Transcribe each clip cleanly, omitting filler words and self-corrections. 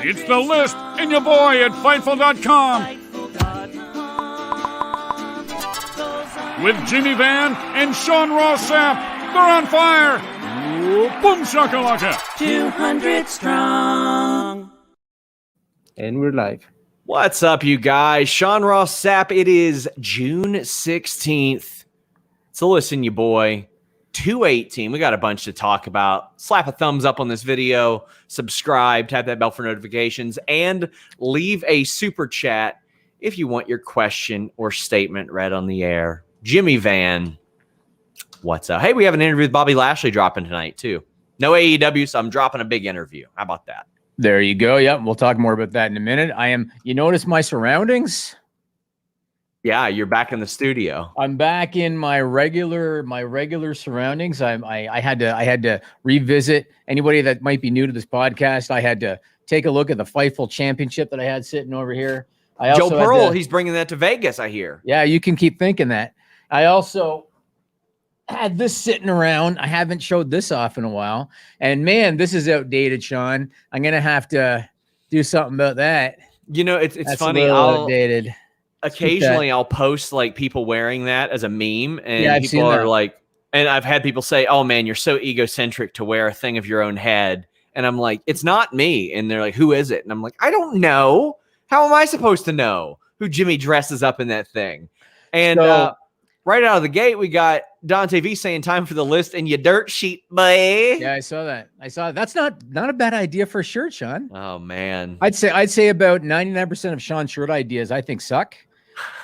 It's The List and your boy at Fightful.com. With Jimmy Van and Sean Ross Sapp. They're on fire. Boom shakalaka. 200 strong. And we're live. What's up, you guys? Sean Ross Sapp. It is June 16th. So listen, you boy. 218. We got a bunch to talk about. Slap a thumbs up on this video. Subscribe. Tap that bell for notifications. And leave a super chat if you want your question or statement read on the air. Jimmy Van, what's up? Hey, we have an interview with Bobby Lashley dropping tonight, too. No AEW, so I'm dropping a big interview. How about that? There you go. Yep, we'll talk more about that in a minute. You notice my surroundings? Yeah, you're back in the studio. I'm back in my regular surroundings. I had to revisit anybody that might be new to this podcast. I had to take a look at the Fightful Championship that I had sitting over here. Joe Pearl, he's bringing that to Vegas, I hear. Yeah, you can keep thinking that. I also had this sitting around. I haven't showed this off in a while. And man, this is outdated, Sean. I'm going to have to do something about that. You know, it's That's funny. Outdated. Occasionally I'll post like people wearing that as a meme, and yeah, people are like, and I've had people say, "Oh man, you're so egocentric to wear a thing of your own head." And I'm like, "It's not me." And they're like, "Who is it?" And I'm like, "I don't know. How am I supposed to know who Jimmy dresses up in that thing?" And right out of the gate, we got Dante V saying, "Time for the list and your dirt sheet, boy." Yeah, I saw that. That's not a bad idea for a shirt, Sean. Oh man, I'd say about 99% of Sean's shirt ideas I think suck,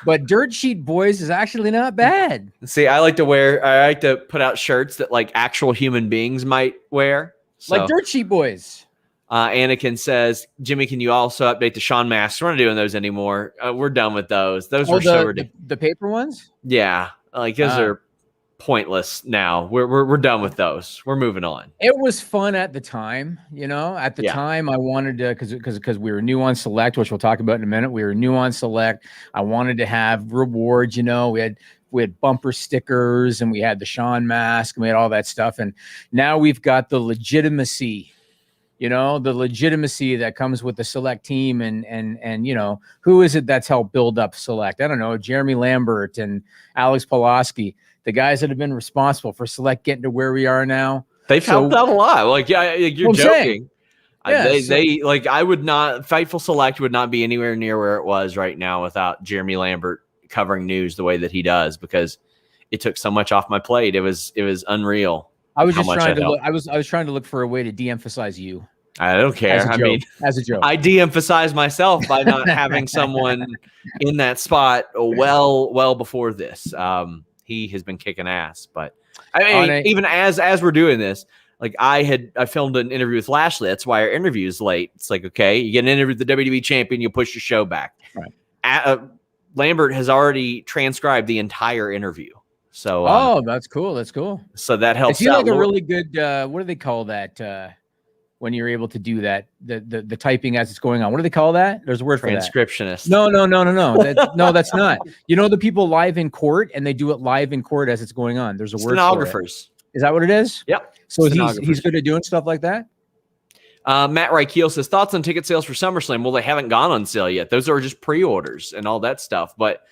but dirt sheet boys is actually not bad. See, I like to put out shirts that like actual human beings might wear, like dirt sheet boys. Anakin says, "Jimmy, can you also update the Sean masks? We're not doing those anymore. We're done with those. Those were so ridiculous. The paper ones? Yeah, like those are pointless now. We're done with those. We're moving on. It was fun at the time, you know. At the time, I wanted to because we were new on Select, which we'll talk about in a minute. We were new on Select. I wanted to have rewards. You know, we had bumper stickers and we had the Sean mask and we had all that stuff. And now we've got the legitimacy. You know, the legitimacy that comes with the Select team and you know, who is it that's helped build up Select? I don't know, Jeremy Lambert and Alex Pulaski, the guys that have been responsible for Select getting to where we are now. They've helped out a lot. Like, yeah, you're joking. Yeah, they like, I would not, Fightful Select would not be anywhere near where it was right now without Jeremy Lambert covering news the way that he does, because it took so much off my plate. It was unreal. I was just trying to look. I was trying to look for a way to de-emphasize you. I don't care. I mean, as a joke, I de-emphasize myself by not having someone in that spot well before this. He has been kicking ass, but I mean, even as we're doing this, like I filmed an interview with Lashley. That's why our interview is late. It's like, okay, you get an interview with the WWE champion, you push your show back. Right. Lambert has already transcribed the entire interview. So, that's cool. That's cool. So that helps. Is he like a really good? What do they call that? When you're able to do that, the typing as it's going on. What do they call that? There's a word for that. Transcriptionist. No. No, that's not. You know the people live in court and they do it live in court as it's going on. There's a word for it. Stenographers. Is that what it is? Yep. So he's good at doing stuff like that? Matt Reichel says, thoughts on ticket sales for SummerSlam? Well, they haven't gone on sale yet. Those are just pre-orders and all that stuff. But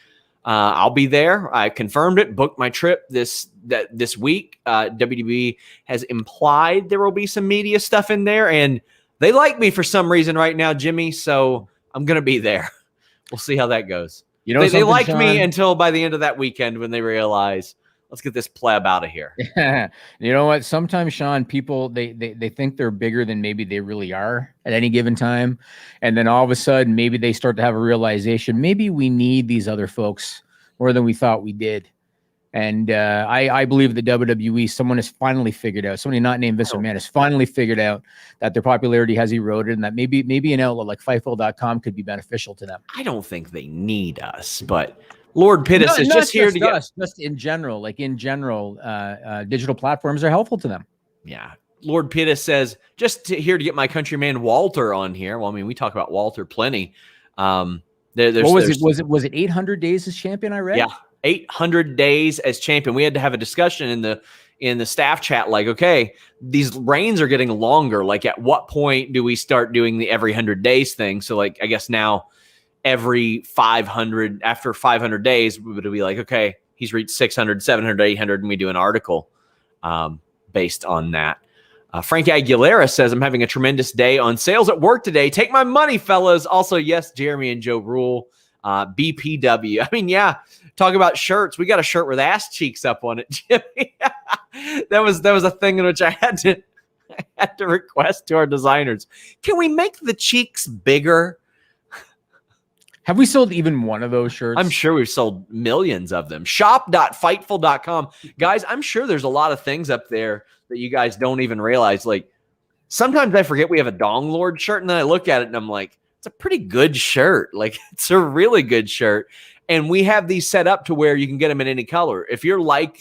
I'll be there. I confirmed it, booked my trip this week. WWE has implied there will be some media stuff in there, and they like me for some reason right now, Jimmy. So I'm going to be there. We'll see how that goes. You know, they liked me until by the end of that weekend when they realize, let's get this pleb out of here. Yeah. You know what? Sometimes, Sean, people, they think they're bigger than maybe they really are at any given time. And then all of a sudden, maybe they start to have a realization, maybe we need these other folks more than we thought we did. And I believe the WWE, someone has finally figured out, somebody not named Vince McMahon has finally figured out that their popularity has eroded and that maybe an outlet like Fightful.com could be beneficial to them. I don't think they need us, but Lord Pittis is just here to get us. Just in general, digital platforms are helpful to them. Yeah. Lord Pittis says, here to get my countryman Walter on here. Well, I mean, we talk about Walter plenty. What was it 800 days as champion? I read. Yeah. 800 days as champion. We had to have a discussion in the staff chat, like, okay, these reigns are getting longer. Like, at what point do we start doing the every 100 days thing? So, like, I guess now every 500, after 500 days, we would be like, okay, he's reached 600, 700, 800, and we do an article based on that. Frank Aguilera says, I'm having a tremendous day on sales at work today. Take my money, fellas. Also, yes, Jeremy and Joe Rule. BPW. I mean, yeah, talk about shirts. We got a shirt with ass cheeks up on it, Jimmy. that was a thing in which I had to request to our designers. Can we make the cheeks bigger? Have we sold even one of those shirts? I'm sure we've sold millions of them. Shop.fightful.com. Guys, I'm sure there's a lot of things up there that you guys don't even realize. Like, sometimes I forget we have a Dong Lord shirt, and then I look at it and I'm like, it's a pretty good shirt. Like, it's a really good shirt. And we have these set up to where you can get them in any color. If you're like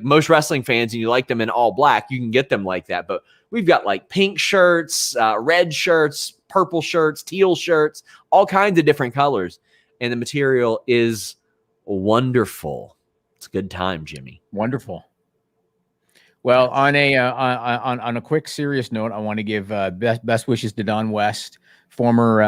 most wrestling fans and you like them in all black, you can get them like that. But we've got like pink shirts, red shirts, purple shirts, teal shirts, all kinds of different colors. And the material is wonderful. It's a good time, Jimmy. Wonderful. Well, on a quick serious note, I want to give best wishes to Don West, former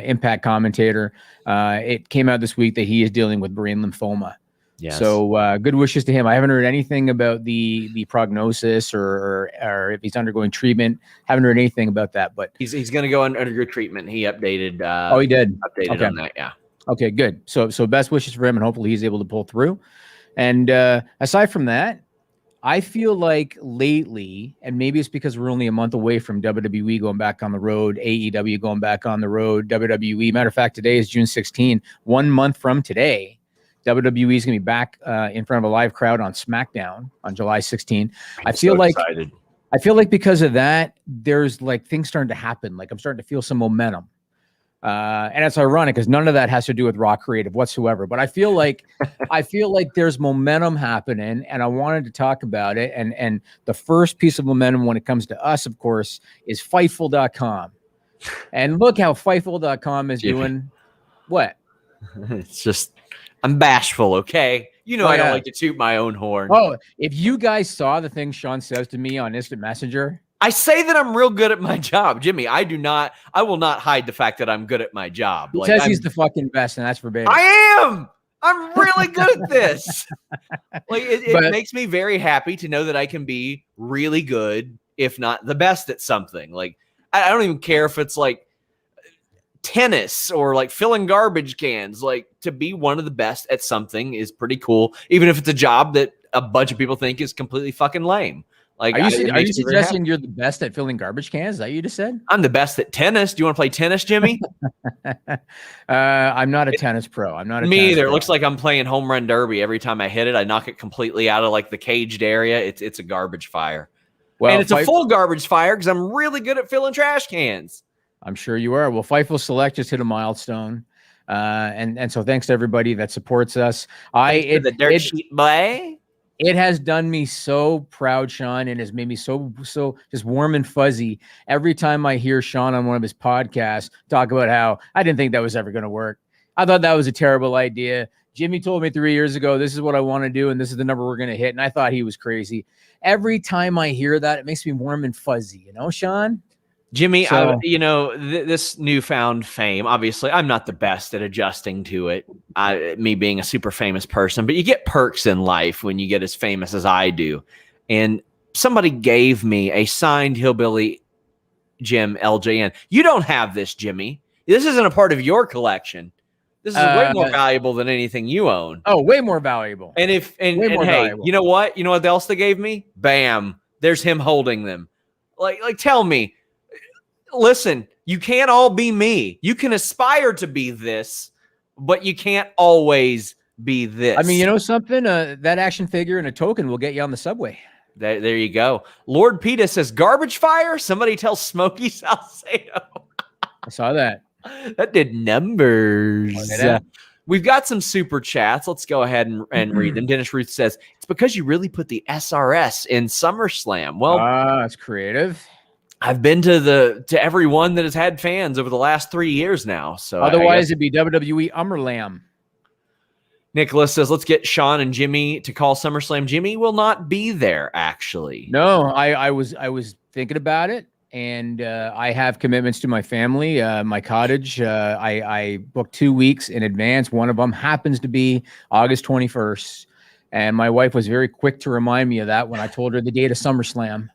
Impact commentator. It came out this week that he is dealing with brain lymphoma. Yes. So good wishes to him. I haven't heard anything about the prognosis or if he's undergoing treatment. Haven't heard anything about that. But he's going to go under treatment. He updated. He did. Updated on that. Yeah. Okay, good. So best wishes for him, and hopefully he's able to pull through. And aside from that, I feel like lately, and maybe it's because we're only a month away from WWE going back on the road, AEW going back on the road, WWE. Matter of fact, today is June 16. 1 month from today, WWE is going to be back in front of a live crowd on SmackDown on July 16. I feel like because of that, there's like things starting to happen. Like I'm starting to feel some momentum. And it's ironic because none of that has to do with Raw Creative whatsoever. But I feel like there's momentum happening, and I wanted to talk about it. And the first piece of momentum when it comes to us, of course, is Fightful.com. And look how Fightful.com is doing. What? It's just, I'm bashful, okay? You know, I don't like to toot my own horn. Oh, if you guys saw the thing Sean says to me on Instant Messenger. I say that I'm real good at my job, Jimmy. I will not hide the fact that I'm good at my job. He says he's the fucking best, and that's verbatim. I am. I'm really good at this. Like it makes me very happy to know that I can be really good, if not the best at something. Like I don't even care if it's like tennis or like filling garbage cans. Like to be one of the best at something is pretty cool, even if it's a job that a bunch of people think is completely fucking lame. Like, are you suggesting you're the best at filling garbage cans? Is that what you just said? I'm the best at tennis. Do you want to play tennis, Jimmy? I'm not a tennis pro. I'm not a me either. Pro. It looks like I'm playing home run derby. Every time I hit it, I knock it completely out of like the caged area. It's a garbage fire. Well, and it's a full garbage fire because I'm really good at filling trash cans. I'm sure you are. Well, Fightful Select just hit a milestone. And so thanks to everybody that supports us. The dirt sheet boy. It has done me so proud, Sean, and has made me so just warm and fuzzy every time I hear Sean on one of his podcasts talk about how I didn't think that was ever going to work. I thought that was a terrible idea. Jimmy told me 3 years ago, this is what I want to do, and this is the number we're going to hit, and I thought he was crazy. Every time I hear that, it makes me warm and fuzzy. You know, Sean? Jimmy, this newfound fame, obviously, I'm not the best at adjusting to it, me being a super famous person, but you get perks in life when you get as famous as I do. And somebody gave me a signed Hillbilly Jim LJN. You don't have this, Jimmy. This isn't a part of your collection. This is way more valuable than anything you own. Oh, way more valuable. And hey, you know what? You know what else they gave me? Bam. There's him holding them. Like tell me. Listen, you can't all be me. You can aspire to be this, but you can't always be this. I mean, you know something? That action figure and a token will get you on the subway. There you go. Lord Peta says, garbage fire? Somebody tell Smokey Salcedo. I saw that. That did numbers. We've got some super chats. Let's go ahead and read them. Dennis Ruth says, it's because you really put the SRS in SummerSlam. Well, that's creative. I've been to every one that has had fans over the last 3 years now. So otherwise it'd be WWE Ummerlam. Nicholas says, let's get Sean and Jimmy to call SummerSlam. Jimmy will not be there, actually. No, I was thinking about it, and I have commitments to my family, my cottage. I booked 2 weeks in advance. One of them happens to be August 21st, and my wife was very quick to remind me of that when I told her the date of SummerSlam.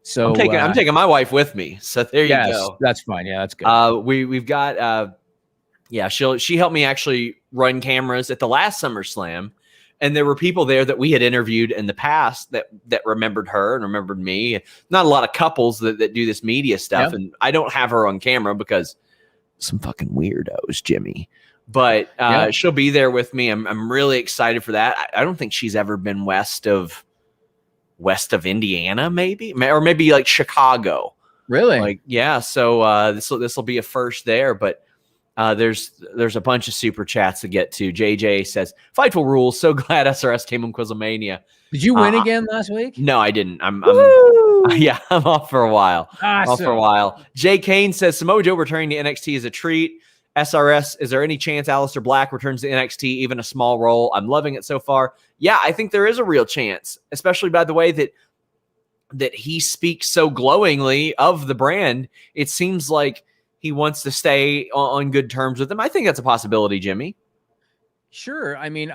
So I'm taking my wife with me. So there you go. That's fine. Yeah, that's good. We've got she helped me actually run cameras at the last SummerSlam, and there were people there that we had interviewed in the past that remembered her and remembered me. Not a lot of couples that do this media stuff, and I don't have her on camera because some fucking weirdos, Jimmy. But she'll be there with me. I'm really excited for that. I don't think she's ever been west of Indiana, maybe like Chicago. Really? So this will be a first there, but there's a bunch of super chats to get to. JJ says, Fightful rules. So glad SRS came on Quizlemania. Did you win again last week? No, I didn't. I'm off for a while. Awesome. Off for a while. Jay Kane says, Samoa Joe returning to NXT is a treat. SRS, is there any chance Aleister Black returns to NXT, even a small role? I'm loving it so far. Yeah, I think there is a real chance, especially by the way that he speaks so glowingly of the brand. It seems like he wants to stay on good terms with them. I think that's a possibility, Jimmy. Sure. I mean,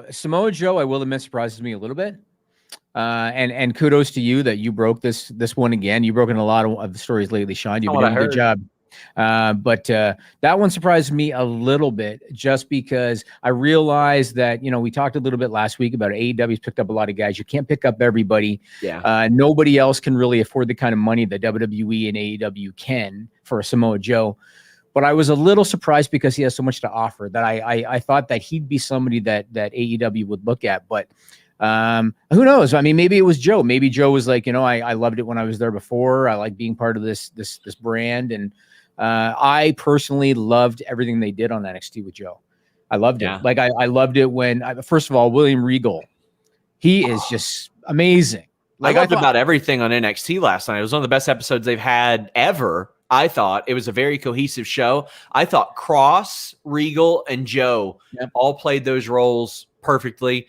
Samoa Joe, I will admit, surprises me a little bit. And kudos to you that you broke this one again. You've broken a lot of the stories lately, Sean. You've been doing a good job. But that one surprised me a little bit just because I realized that, we talked a little bit last week about AEW's picked up a lot of guys. You can't pick up everybody. Yeah. Nobody else can really afford the kind of money that WWE and AEW can for a Samoa Joe. But I was a little surprised because he has so much to offer that I thought that he'd be somebody that AEW would look at. But who knows? I mean, maybe it was Joe. Maybe Joe was like, I loved it when I was there before. I like being part of this brand. And I personally loved everything they did on NXT with Joe. I loved it. Like I loved it when, first of all, William Regal, he is just amazing. Like I loved about everything on NXT last night. It was one of the best episodes they've had ever. I thought it was a very cohesive show. I thought Cross, Regal, and Joe all played those roles perfectly.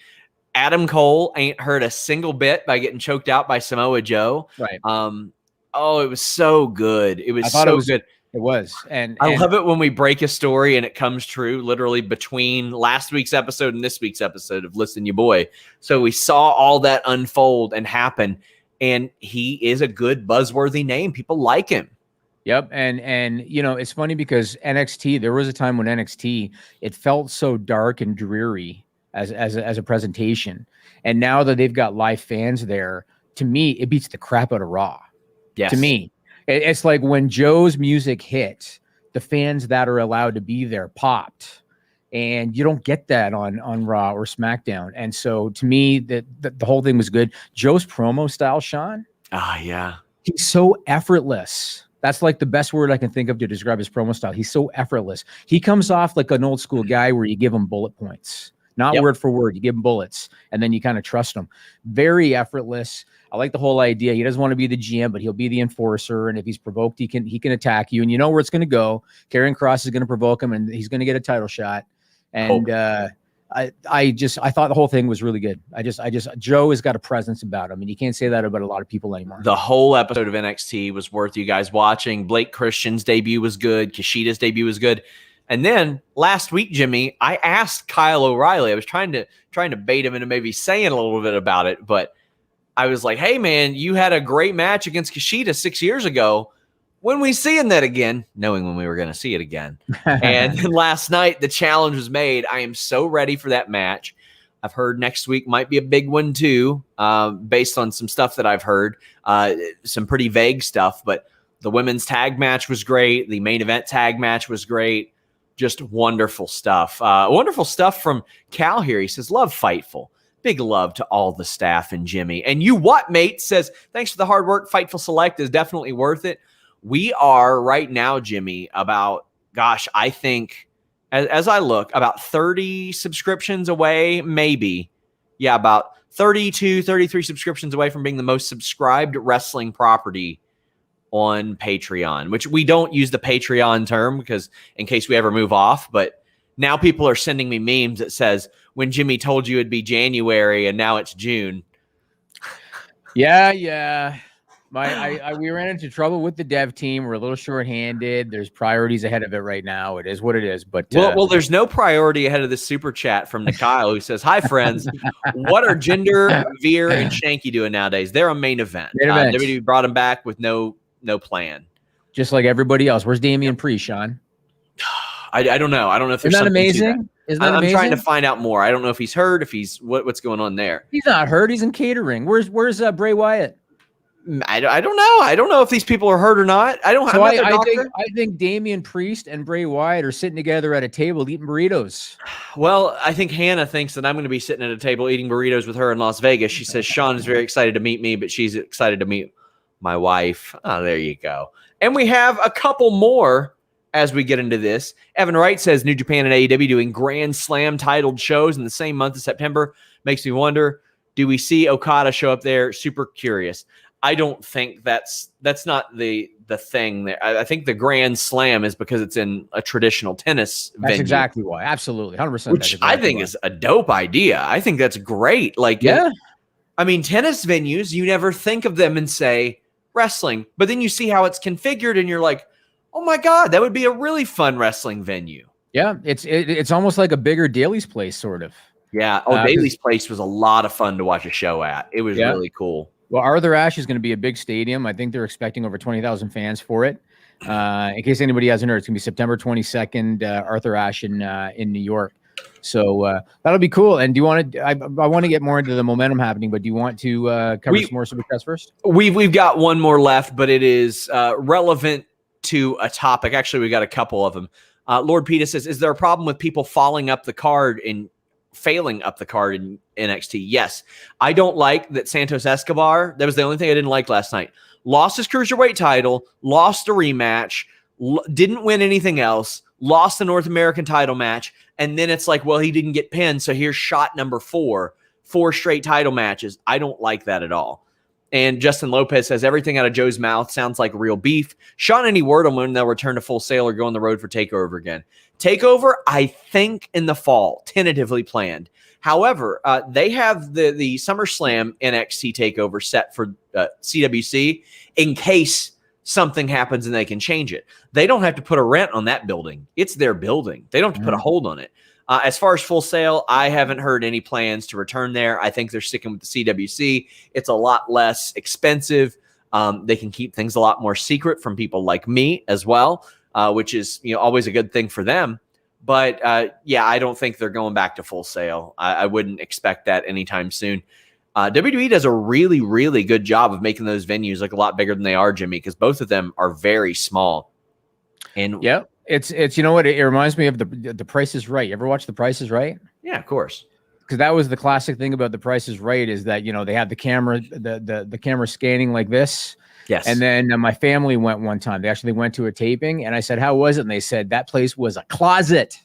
Adam Cole ain't hurt a single bit by getting choked out by Samoa Joe. Right. It was so good. It was so good. It was. And I love it when we break a story and it comes true literally between last week's episode and this week's episode of Listen You Boy. So we saw all that unfold and happen, and he is a good buzzworthy name. People like him. Yep. And it's funny because NXT, there was a time when NXT, it felt so dark and dreary as a presentation. And now that they've got live fans there, to me, it beats the crap out of Raw. Yes. To me, it's like when Joe's music hit, the fans that are allowed to be there popped. And you don't get that on Raw or SmackDown. And so to me, the whole thing was good. Joe's promo style, Sean. Yeah. He's so effortless. That's like the best word I can think of to describe his promo style. He's so effortless. He comes off like an old school guy where you give him bullet points, not word for word. You give him bullets and then you kind of trust him. Very effortless. I like the whole idea. He doesn't want to be the GM, but he'll be the enforcer. And if he's provoked, he can attack you. And you know where it's going to go. Karrion Kross is going to provoke him and he's going to get a title shot. And I thought the whole thing was really good. Joe has got a presence about him, and you can't say that about a lot of people anymore. The whole episode of NXT was worth you guys watching. Blake Christian's debut was good. Kushida's debut was good. And then last week, Jimmy, I asked Kyle O'Reilly. I was trying to bait him into maybe saying a little bit about it, but I was like, "Hey, man, you had a great match against Kushida 6 years ago. When we seeing that again?" Knowing when we were going to see it again. And then last night, the challenge was made. I am so ready for that match. I've heard next week might be a big one too, based on some stuff that I've heard, some pretty vague stuff. But the women's tag match was great. The main event tag match was great. Just wonderful stuff. Wonderful stuff from Cal here. He says, love Fightful. Big love to all the staff and Jimmy. And you what, mate? Says, thanks for the hard work. Fightful Select is definitely worth it. We are right now, Jimmy, about, I think, as I look, about 30 subscriptions away, maybe. Yeah, about 32, 33 subscriptions away from being the most subscribed wrestling property on Patreon, which we don't use the Patreon term because in case we ever move off, but Now people are sending me memes that says, when Jimmy told you it'd be January and now it's June. Yeah. We ran into trouble with the dev team. We're a little short-handed. There's priorities ahead of it right now. It is what it is. But well, there's no priority ahead of the super chat from Nikyle, who says, "Hi friends, what are Jinder, Veer, and Shanky doing nowadays? They're a main event. WWE brought them back with no plan, just like everybody else. Where's Damian Priest, Sean? I don't know. I don't know if there's Isn't that something to amazing? Isn't that I'm amazing? trying to find out more. I don't know if he's hurt, if he's what's going on there. He's not hurt. He's in catering. Where's Bray Wyatt? I don't know. I don't know if these people are hurt or not. I think Damian Priest and Bray Wyatt are sitting together at a table eating burritos. Well, I think Hannah thinks that I'm going to be sitting at a table eating burritos with her in Las Vegas. She says Sean is very excited to meet me, but she's excited to meet my wife. Oh, there you go. And we have a couple more as we get into this. Evan Wright says New Japan and AEW doing Grand Slam titled shows in the same month of September. Makes me wonder, do we see Okada show up there? Super curious. I don't think that's not the thing there. I think the Grand Slam is because it's in a traditional tennis venue. That's exactly why. Absolutely. 100%. Which I think is a dope idea. I think that's great. Like, yeah. I mean, tennis venues, you never think of them and say wrestling, but then you see how it's configured and you're like, oh my God, that would be a really fun wrestling venue. Yeah. It's almost like a bigger Daly's Place, sort of. Yeah. Daly's Place was a lot of fun to watch a show at. It was really cool. Well, Arthur Ashe is going to be a big stadium. I think they're expecting over 20,000 fans for it. In case anybody hasn't heard, it's going to be September 22nd, Arthur Ashe in New York. So that'll be cool. And do you want to? I want to get more into the momentum happening, but do you want to cover some more super chats first? We've got one more left, but it is relevant to a topic. Actually, we got a couple of them. Lord Peta says, "Is there a problem with people failing up the card in NXT?" Yes. I don't like that Santos Escobar, that was the only thing I didn't like last night, lost his cruiserweight title, lost a rematch, didn't win anything else, lost the North American title match, and then it's like, well, he didn't get pinned, so here's shot number 4 straight title matches. I don't like that at all. And Justin Lopez says, everything out of Joe's mouth sounds like real beef. Sean, any word on when they'll return to Full Sail or go on the road for TakeOver again? TakeOver, I think in the fall, tentatively planned. However, they have the SummerSlam NXT TakeOver set for CWC in case something happens and they can change it. They don't have to put a rent on that building. It's their building. They don't have to put a hold on it. As far as Full Sail, I haven't heard any plans to return there. I think they're sticking with the CWC. It's a lot less expensive. They can keep things a lot more secret from people like me as well, which is always a good thing for them. But I don't think they're going back to Full Sail. I wouldn't expect that anytime soon. WWE does a really, really good job of making those venues look a lot bigger than they are, Jimmy, because both of them are very small. And it's it reminds me of the Price is Right. You ever watch The Price is Right? Yeah, of course. Because that was the classic thing about The Price is Right is that they have the camera, the camera scanning like this. Yes. And then my family went one time. They actually went to a taping, and I said, "How was it?" And they said that place was a closet.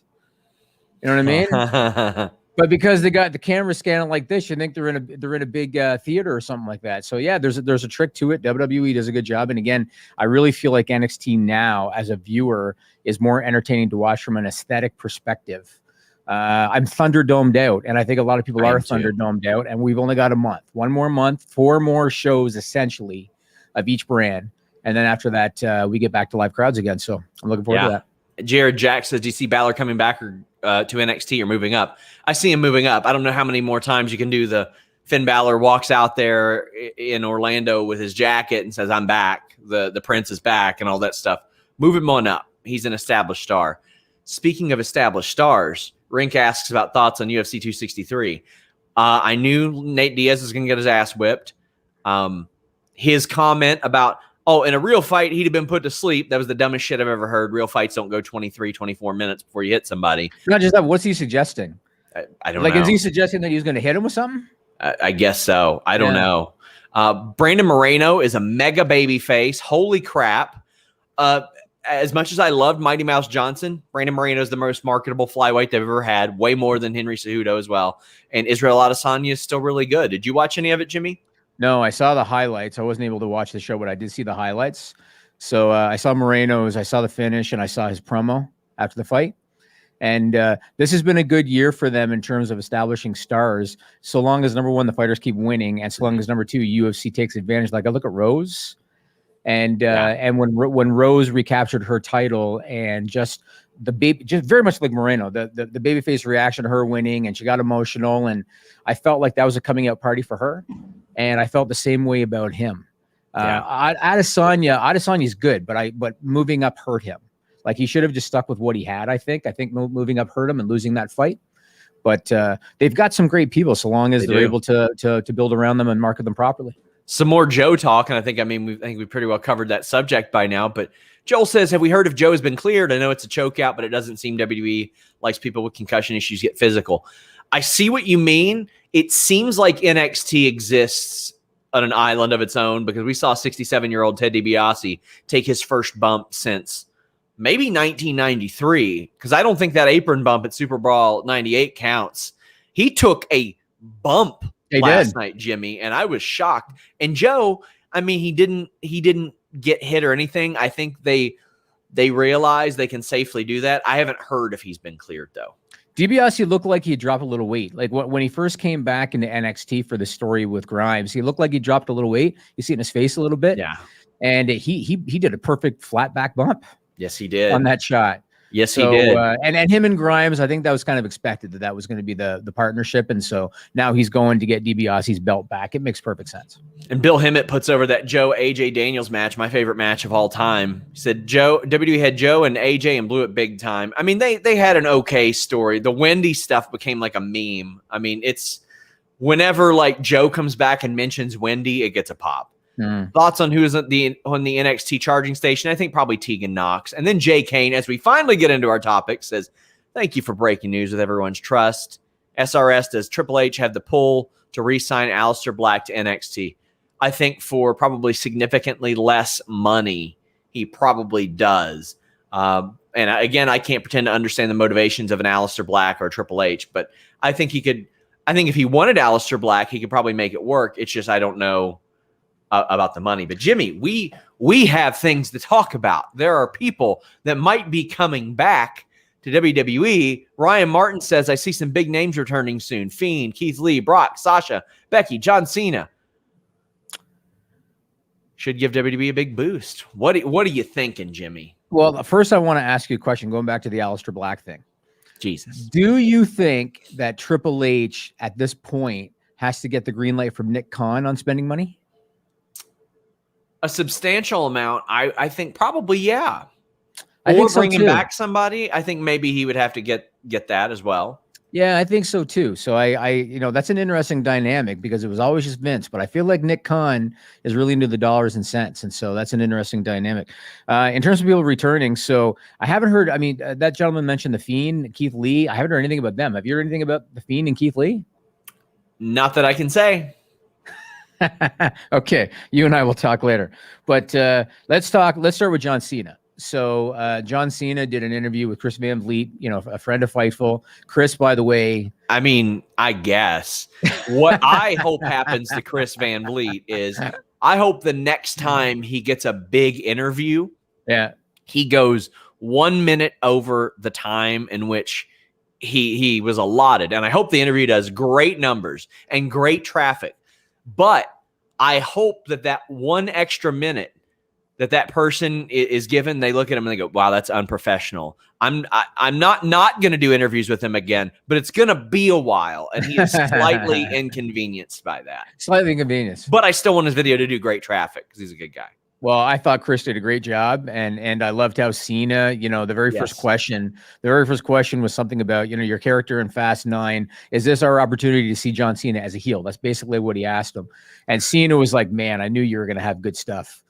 You know what I mean? But because they got the camera scanning like this, you think they're in a big theater or something like that. So yeah, there's a trick to it. WWE does a good job, and again, I really feel like NXT now, as a viewer, is more entertaining to watch from an aesthetic perspective. I'm Thunderdomed out, and I think a lot of people are Thunderdomed out, and we've only got a month, one more month, 4 more shows essentially of each brand, and then after that, we get back to live crowds again. So I'm looking forward to that. Jared Jack says, "Do you see Balor coming back or to NXT or moving up?" I see him moving up. I don't know how many more times you can do the Finn Balor walks out there in Orlando with his jacket and says, "I'm back. The Prince is back," and all that stuff. Move him on up. He's an established star. Speaking of established stars, Rink asks about thoughts on UFC 263. I knew Nate Diaz was going to get his ass whipped. His comment about, in a real fight, he'd have been put to sleep. That was the dumbest shit I've ever heard. Real fights don't go 23, 24 minutes before you hit somebody. Not just that. What's he suggesting? I don't know. Is he suggesting that he's going to hit him with something? I guess so. I don't know. Brandon Moreno is a mega baby face. Holy crap. As much as I loved Mighty Mouse Johnson, Brandon Moreno is the most marketable flyweight they've ever had, way more than Henry Cejudo as well. And Israel Adesanya is still really good. Did you watch any of it, Jimmy? No, I saw the highlights. I wasn't able to watch the show, but I did see the highlights. So I saw Moreno's, I saw the finish, and I saw his promo after the fight. And this has been a good year for them in terms of establishing stars. So long as number one, the fighters keep winning, and so long as number two, UFC takes advantage. Like I look at Rose, and when Rose recaptured her title, and just very much like Moreno, the babyface reaction to her winning, and she got emotional, and I felt like that was a coming out party for her, and I felt the same way about him. Adesanya's good, but moving up hurt him. Like he should have just stuck with what he had. I think moving up hurt him and losing that fight. But they've got some great people, so long as they're able to build around them and market them properly. Some more Joe talk, and I think we pretty well covered that subject by now. But Joel says, "Have we heard if Joe has been cleared? I know it's a chokeout, but it doesn't seem WWE likes people with concussion issues get physical." I see what you mean. It seems like NXT exists on an island of its own, because we saw 67-year-old Ted DiBiase take his first bump since maybe 1993, because I don't think that apron bump at Super Brawl 98 counts. He took a bump last night, Jimmy, and I was shocked. And Joe, I mean, he didn't get hit or anything. I think they realize they can safely do that. I haven't heard if he's been cleared, though. DiBiase looked like he dropped a little weight. Like when he first came back into NXT for the story with Grimes, he looked like he dropped a little weight. You see it in his face a little bit. Yeah. And he did a perfect flat back bump. Yes, he did. On that shot. Yes, he did. And him and Grimes, I think that was kind of expected that was going to be the partnership. And so now he's going to get DiBiase's belt back. It makes perfect sense. And Bill Hemmett puts over that Joe AJ Daniels match, my favorite match of all time. He said WWE had Joe and AJ and blew it big time. I mean, they had an okay story. The Wendy stuff became like a meme. I mean, it's whenever like Joe comes back and mentions Wendy, it gets a pop. Thoughts on who is on the NXT charging station? I think probably Tegan Knox. And then Jay Kane, as we finally get into our topic, says, "Thank you for breaking news with everyone's trust. SRS, does Triple H have the pull to re-sign Aleister Black to NXT? I think for probably significantly less money, he probably does. And again, I can't pretend to understand the motivations of an Aleister Black or a Triple H, but I think he could. I think if he wanted Aleister Black, he could probably make it work. It's just I don't know about the money. But Jimmy, we have things to talk about. There are people that might be coming back to WWE. Ryan Martin says, "I see some big names returning soon. Fiend, Keith Lee, Brock, Sasha, Becky, John Cena. Should give WWE a big boost." What are you thinking, Jimmy? Well, first I want to ask you a question, going back to the Aleister Black thing. Jesus. Do you think that Triple H at this point has to get the green light from Nick Khan on spending money? A substantial amount, I think probably, yeah. I think so bringing too. back somebody, I think maybe he would have to get that as well. Yeah, I think so too. So I that's an interesting dynamic, because it was always just Vince, but I feel like Nick Khan is really into the dollars and cents, and so that's an interesting dynamic. In terms of people returning, so I haven't heard. I mean, that gentleman mentioned the Fiend, Keith Lee. I haven't heard anything about them. Have you heard anything about the Fiend and Keith Lee? Not that I can say. Okay, you and I will talk later. But let's start with John Cena. So John Cena did an interview with Chris Van Vliet, a friend of Fightful. Chris, by the way. I mean, I guess. What I hope happens to Chris Van Vliet is I hope the next time he gets a big interview, he goes 1 minute over the time in which he was allotted. And I hope the interview does great numbers and great traffic. But I hope that one extra minute that person is given, they look at him and they go, "Wow, that's unprofessional. I'm not going to do interviews with him again, but it's going to be a while." And he is slightly inconvenienced by that. Slightly inconvenienced. But I still want his video to do great traffic because he's a good guy. Well, I thought Chris did a great job, and I loved how Cena, the very first question was something about, your character in Fast 9. Is this our opportunity to see John Cena as a heel? That's basically what he asked him. And Cena was like, "Man, I knew you were going to have good stuff."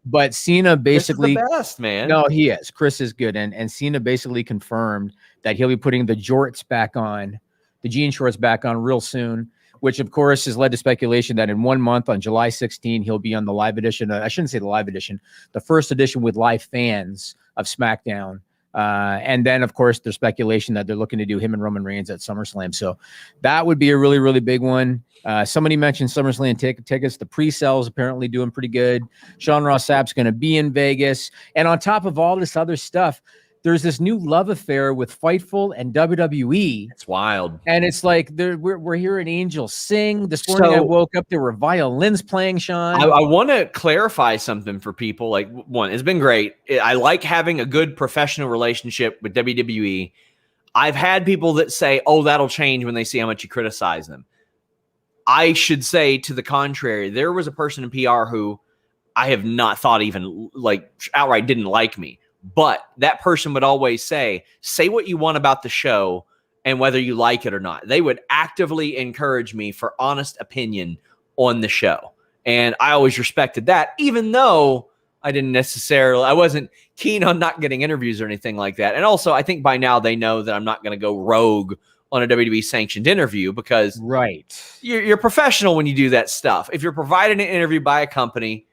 But Cena basically, Chris is the best, man. No, he is. Chris is good. And Cena basically confirmed that he'll be putting the jorts back on, the jean shorts back on real soon, which of course has led to speculation that in 1 month, on July 16, he'll be on the live edition. I shouldn't say the live edition, the first edition with live fans of SmackDown. And then, of course, there's speculation that they're looking to do him and Roman Reigns at SummerSlam. So that would be a really, really big one. Somebody mentioned SummerSlam tickets. The pre-sales apparently doing pretty good. Sean Ross Sapp's going to be in Vegas. And on top of all this other stuff, there's this new love affair with Fightful and WWE. It's wild. And it's like we're hearing angels sing. This morning I woke up, there were violins playing, Sean. I want to clarify something for people. Like, one, it's been great. I like having a good professional relationship with WWE. I've had people that say, oh, that'll change when they see how much you criticize them. I should say to the contrary. There was a person in PR who I have not thought even like outright didn't like me. But that person would always say what you want about the show and whether you like it or not. They would actively encourage me for honest opinion on the show. And I always respected that, even though I wasn't keen on not getting interviews or anything like that. And also, I think by now they know that I'm not going to go rogue on a WWE sanctioned interview because you're professional when you do that stuff. If you're provided an interview by a company,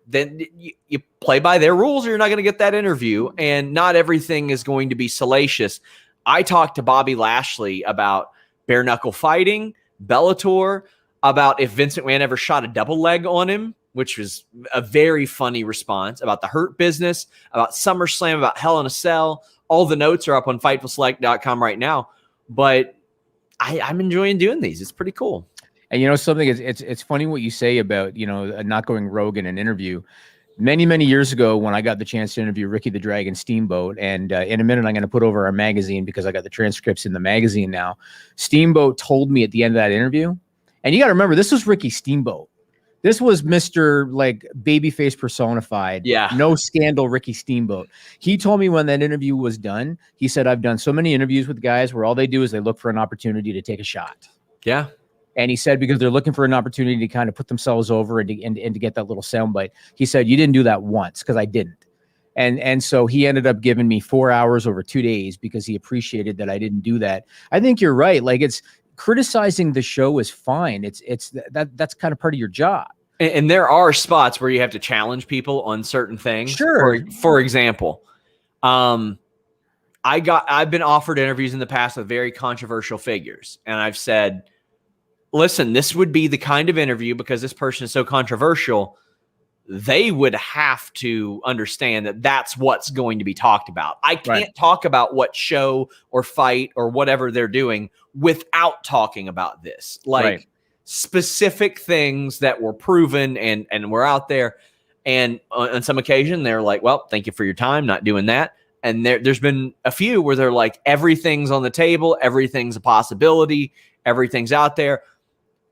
then you play by their rules or you're not going to get that interview. And not everything is going to be salacious. I talked to Bobby Lashley about bare knuckle fighting, Bellator, about if Vince McMahon ever shot a double leg on him, which was a very funny response, about the Hurt Business, about SummerSlam, about Hell in a Cell. All the notes are up on FightfulSelect.com right now. But I'm enjoying doing these. It's pretty cool. And you know something, it's funny what you say about, not going rogue in an interview. Many years ago, when I got the chance to interview Ricky the Dragon Steamboat, and in a minute I'm going to put over our magazine because I got the transcripts in the magazine now. Steamboat told me at the end of that interview, and you got to remember, this was Ricky Steamboat. This was Mr. like babyface personified. Yeah. No scandal, Ricky Steamboat. He told me when that interview was done, he said, I've done so many interviews with guys where all they do is they look for an opportunity to take a shot. Yeah. And he said, because they're looking for an opportunity to kind of put themselves over and to get that little soundbite. He said, you didn't do that once, because I didn't. And so he ended up giving me 4 hours over 2 days because he appreciated that I didn't do that. I think you're right. Like, it's criticizing the show is fine. That's kind of part of your job. And there are spots where you have to challenge people on certain things. Sure. For example, I've been offered interviews in the past with very controversial figures. And I've said, listen, this would be the kind of interview, because this person is so controversial, they would have to understand that that's what's going to be talked about. I can't talk about what show or fight or whatever they're doing without talking about this. Like specific things that were proven and were out there. And on some occasion, they're like, well, thank you for your time, not doing that. And there's been a few where they're like, everything's on the table, everything's a possibility, everything's out there.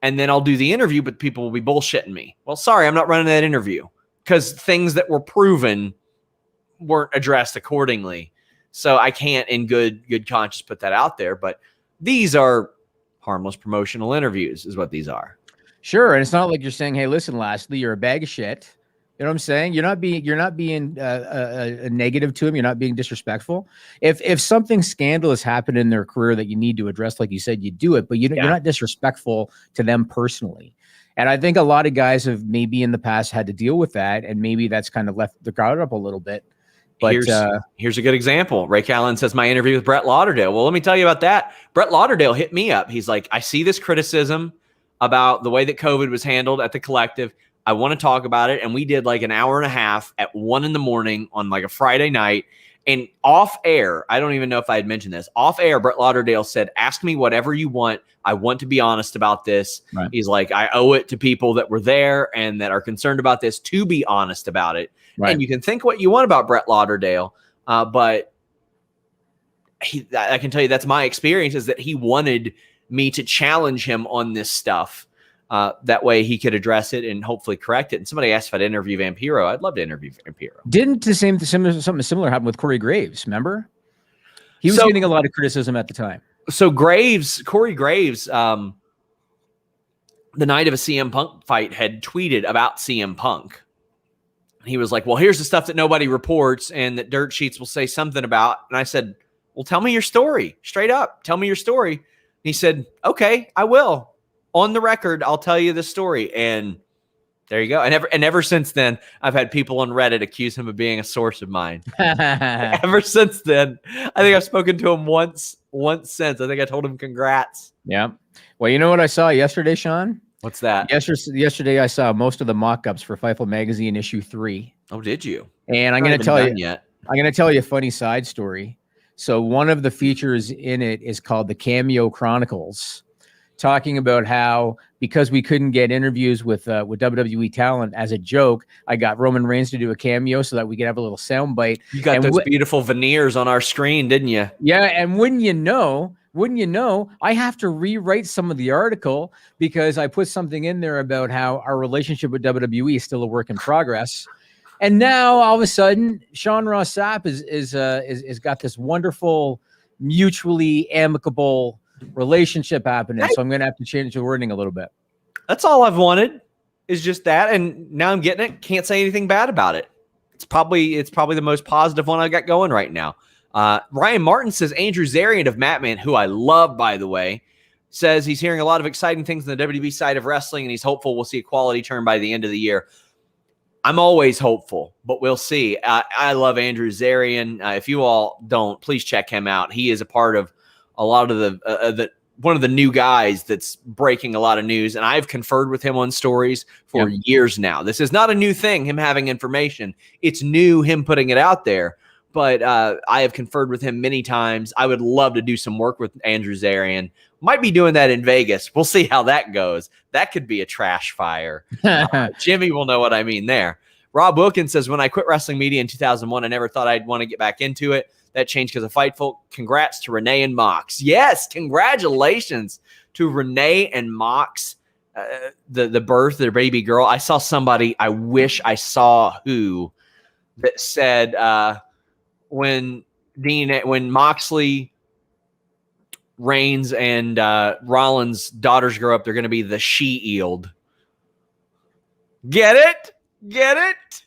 And then I'll do the interview, but people will be bullshitting me. Well, sorry, I'm not running that interview, because things that were proven weren't addressed accordingly. So I can't in good conscience put that out there. But these are harmless promotional interviews is what these are. Sure. And it's not like you're saying, hey, listen, Lashley, you're a bag of shit. You know what I'm saying? You're not being a negative to him. You're not being disrespectful. If something scandalous happened in their career that you need to address, like you said, you do it, but you're not disrespectful to them personally. And I think a lot of guys have maybe in the past had to deal with that, and maybe that's kind of left the guard up a little bit. But here's a good example. Ray Callen says, my interview with Brett Lauderdale. Well, let me tell you about that. Brett Lauderdale hit me up. He's like, I see this criticism about the way that COVID was handled at the Collective. I want to talk about it. And we did like an hour and a half at 1 a.m. on like a Friday night. And off air, I don't even know if I had mentioned this. Off air, Brett Lauderdale said, ask me whatever you want. I want to be honest about this. Right. He's like, I owe it to people that were there and that are concerned about this to be honest about it. Right. And you can think what you want about Brett Lauderdale, but I can tell you that's my experience, is that he wanted me to challenge him on this stuff. That way he could address it and hopefully correct it. And somebody asked if I'd interview Vampiro. I'd love to interview Vampiro. Didn't something similar happen with Corey Graves? Remember? He was getting a lot of criticism at the time. So Corey Graves, the night of a CM Punk fight, had tweeted about CM Punk. He was like, well, here's the stuff that nobody reports and that dirt sheets will say something about. And I said, well, tell me your story straight up. Tell me your story. And he said, okay, I will. On the record, I'll tell you the story. And there you go. And ever since then, I've had people on Reddit accuse him of being a source of mine. Ever since then, I think I've spoken to him once since. I think I told him congrats. Yeah. Well, you know what I saw yesterday, Sean? What's that? Yesterday, I saw most of the mock-ups for Fightful Magazine issue 3. Oh, did you? And I'm going to tell you. Yet. I'm going to tell you a funny side story. So one of the features in it is called the Cameo Chronicles, talking about how because we couldn't get interviews with WWE talent, as a joke, I got Roman Reigns to do a cameo so that we could have a little soundbite. You got those beautiful veneers on our screen, didn't you? Yeah, and wouldn't you know, I have to rewrite some of the article because I put something in there about how our relationship with WWE is still a work in progress. And now all of a sudden, Sean Ross Sapp is got this wonderful, mutually amicable relationship happening. So I'm going to have to change the wording a little bit. That's all I've wanted is just that. And now I'm getting it. Can't say anything bad about it. It's probably the most positive one I got going right now. Ryan Martin says Andrew Zarian of Matman, who I love, by the way, says he's hearing a lot of exciting things on the WWE side of wrestling, and he's hopeful we'll see a quality turn by the end of the year. I'm always hopeful, but we'll see. I love Andrew Zarian. If you all don't, please check him out. He is a part of a lot of the one of the new guys that's breaking a lot of news, and I've conferred with him on stories for years now. This is not a new thing, him having information. It's new, him putting it out there. But I have conferred with him many times. I would love to do some work with Andrew Zarian. Might be doing that in Vegas. We'll see how that goes. That could be a trash fire. Jimmy will know what I mean there. Rob Wilkins says, when I quit wrestling media in 2001, I never thought I'd want to get back into it. That changed because of Fightful. Congrats to Renee and Mox. Yes, congratulations to Renee and Mox. The birth of their baby girl. I saw somebody, I wish I saw who, that said when Moxley, Reigns, and Rollins' daughters grow up, they're going to be the she-eiled. Get it? Get it?